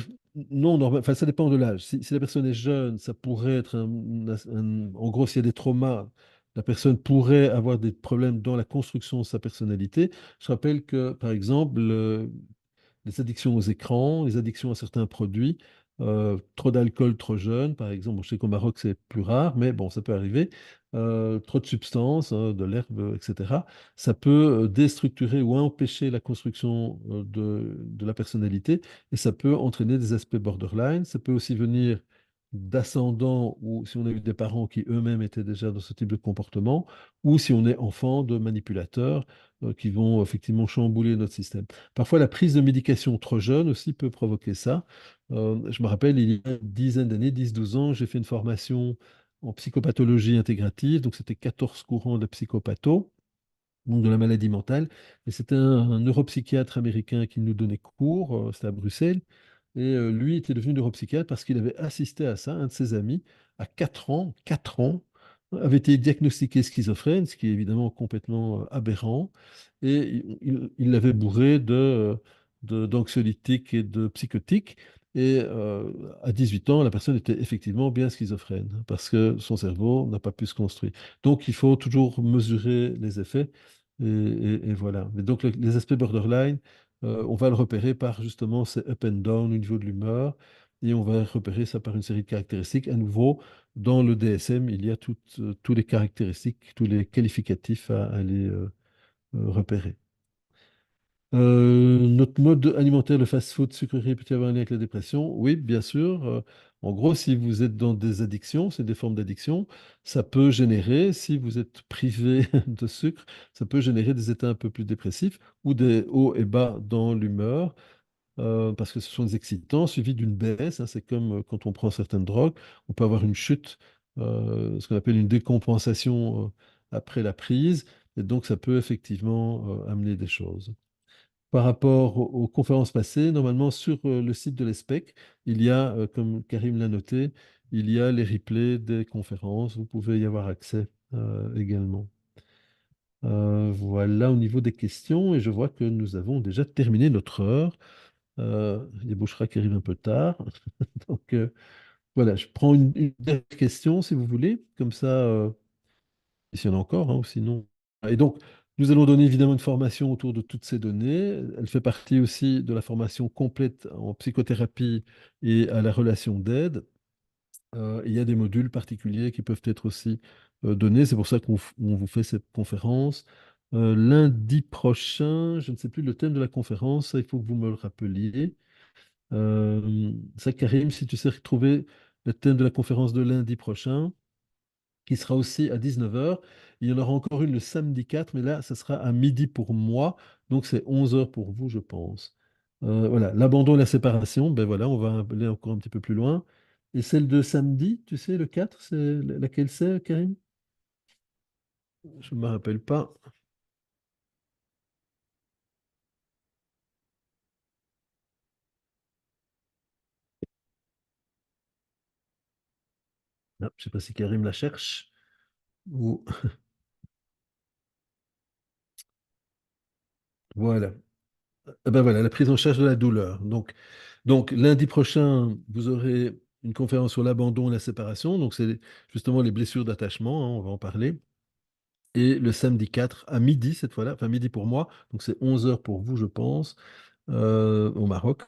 non, enfin, ça dépend de l'âge. Si la personne est jeune, ça pourrait être en gros, s'il y a des traumas, la personne pourrait avoir des problèmes dans la construction de sa personnalité. Je rappelle que, par exemple, les addictions aux écrans, les addictions à certains produits, trop d'alcool trop jeune, par exemple. Bon, je sais qu'au Maroc, c'est plus rare, mais bon, ça peut arriver. Trop de substances, hein, de l'herbe, etc. Ça peut déstructurer ou empêcher la construction de la personnalité et ça peut entraîner des aspects borderline. Ça peut aussi venir d'ascendants ou si on a eu des parents qui eux-mêmes étaient déjà dans ce type de comportement ou si on est enfant de manipulateurs qui vont effectivement chambouler notre système. Parfois, la prise de médication trop jeune aussi peut provoquer ça. Je me rappelle, il y a une dizaine d'années, 10-12 ans, j'ai fait une formation en psychopathologie intégrative, donc c'était 14 courants de psychopatho, donc de la maladie mentale. Et c'était un neuropsychiatre américain qui nous donnait cours, c'était à Bruxelles. Et lui était devenu neuropsychiatre parce qu'il avait assisté à ça, un de ses amis, à 4 ans, avait été diagnostiqué schizophrène, ce qui est évidemment complètement aberrant, et il l'avait bourré d'anxiolytiques et de psychotiques. Et à 18 ans, la personne était effectivement bien schizophrène, parce que son cerveau n'a pas pu se construire. Donc il faut toujours mesurer les effets, et voilà. Mais donc les aspects borderline, on va le repérer par justement ces up and down au niveau de l'humeur et on va repérer ça par une série de caractéristiques. À nouveau, dans le DSM, il y a tous les caractéristiques, tous les qualificatifs à aller repérer. Notre mode alimentaire, le fast-food, sucrerie, peut-il avoir un lien avec la dépression? Oui, bien sûr. En gros, si vous êtes dans des addictions, c'est des formes d'addiction, ça peut générer, si vous êtes privé de sucre, ça peut générer des états un peu plus dépressifs ou des hauts et bas dans l'humeur, parce que ce sont des excitants suivis d'une baisse, hein. C'est comme quand on prend certaines drogues, on peut avoir une chute, ce qu'on appelle une décompensation après la prise, et donc ça peut effectivement amener des choses. Par rapport aux conférences passées, normalement sur le site de l'ESPEC, il y a, comme Karim l'a noté, il y a les replays des conférences. Vous pouvez y avoir accès également. Voilà au niveau des questions, et je vois que nous avons déjà terminé notre heure. Il y a Bouchra qui arrive un peu tard. Donc voilà, je prends une dernière question si vous voulez, comme ça, s'il y en a encore, hein, ou sinon. Et donc, nous allons donner évidemment une formation autour de toutes ces données. Elle fait partie aussi de la formation complète en psychothérapie et à la relation d'aide. Il y a des modules particuliers qui peuvent être aussi donnés. C'est pour ça on vous fait cette conférence. Lundi prochain, je ne sais plus le thème de la conférence, ça, il faut que vous me le rappeliez. Ça, Karim, si tu sais retrouver le thème de la conférence de lundi prochain, qui sera aussi à 19 heures. Il y en aura encore une le samedi 4, mais là, ça sera à midi pour moi, donc c'est 11 heures pour vous, je pense. Voilà, l'abandon et la séparation, ben voilà, on va aller encore un petit peu plus loin. Et celle de samedi, tu sais, le 4, c'est laquelle c'est, Karim? Je ne me rappelle pas. Non, je ne sais pas si Karim la cherche. Ou... Voilà. Eh ben voilà, la prise en charge de la douleur. Donc lundi prochain, vous aurez une conférence sur l'abandon et la séparation. Donc c'est justement les blessures d'attachement, hein, on va en parler. Et le samedi 4 à midi cette fois-là, enfin midi pour moi, donc c'est 11 heures pour vous, je pense, au Maroc.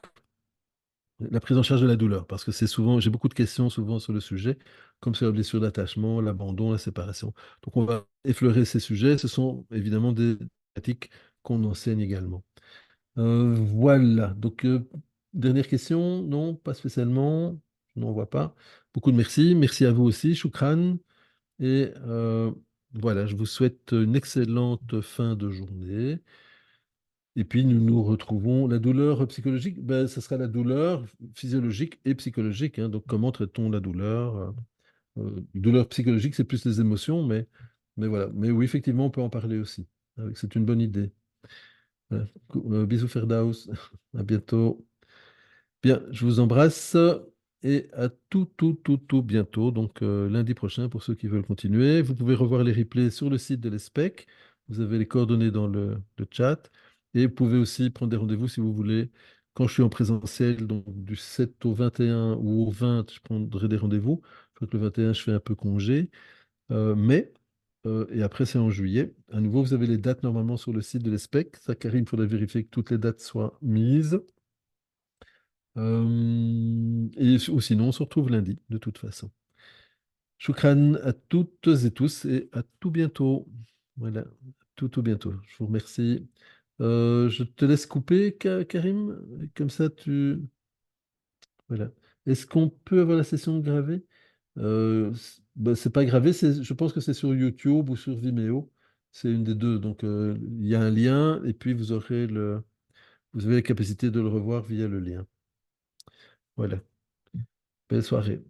La prise en charge de la douleur, parce que c'est souvent, j'ai beaucoup de questions souvent sur le sujet, comme sur la blessure d'attachement, l'abandon, la séparation. Donc on va effleurer ces sujets. Ce sont évidemment des pratiques qu'on enseigne également. Voilà. Donc dernière question, non, pas spécialement. Je n'en vois pas. Beaucoup de merci. Merci à vous aussi, Choukran. Et voilà, je vous souhaite une excellente fin de journée. Et puis nous nous retrouvons. La douleur psychologique, ben, ce sera la douleur physiologique et psychologique, hein. Donc comment traite-t-on la douleur? Douleur psychologique, c'est plus les émotions, mais voilà. Mais oui, effectivement, on peut en parler aussi. C'est une bonne idée. Voilà. Bisous Ferdaus, à bientôt. Bien, je vous embrasse et à tout bientôt. Donc lundi prochain pour ceux qui veulent continuer. Vous pouvez revoir les replays sur le site de l'ESPEC. Vous avez les coordonnées dans le chat. Et vous pouvez aussi prendre des rendez-vous si vous voulez. Quand je suis en présentiel, donc du 7 au 21 ou au 20, je prendrai des rendez-vous. Je crois que le 21, je fais un peu congé. Mais, et après, c'est en juillet. À nouveau, vous avez les dates normalement sur le site de l'ESPEC. Ça, Karim, il faudrait vérifier que toutes les dates soient mises. Ou sinon, on se retrouve lundi, de toute façon. Shukran à toutes et tous et à tout bientôt. Voilà, tout bientôt. Je vous remercie. Je te laisse couper, Karim. Comme ça, tu... Voilà. Est-ce qu'on peut avoir la session gravée? Ben, c'est pas gravé, je pense que c'est sur YouTube ou sur Vimeo. C'est une des deux. Donc, il y a un lien et puis vous avez la capacité de le revoir via le lien. Voilà. Belle soirée.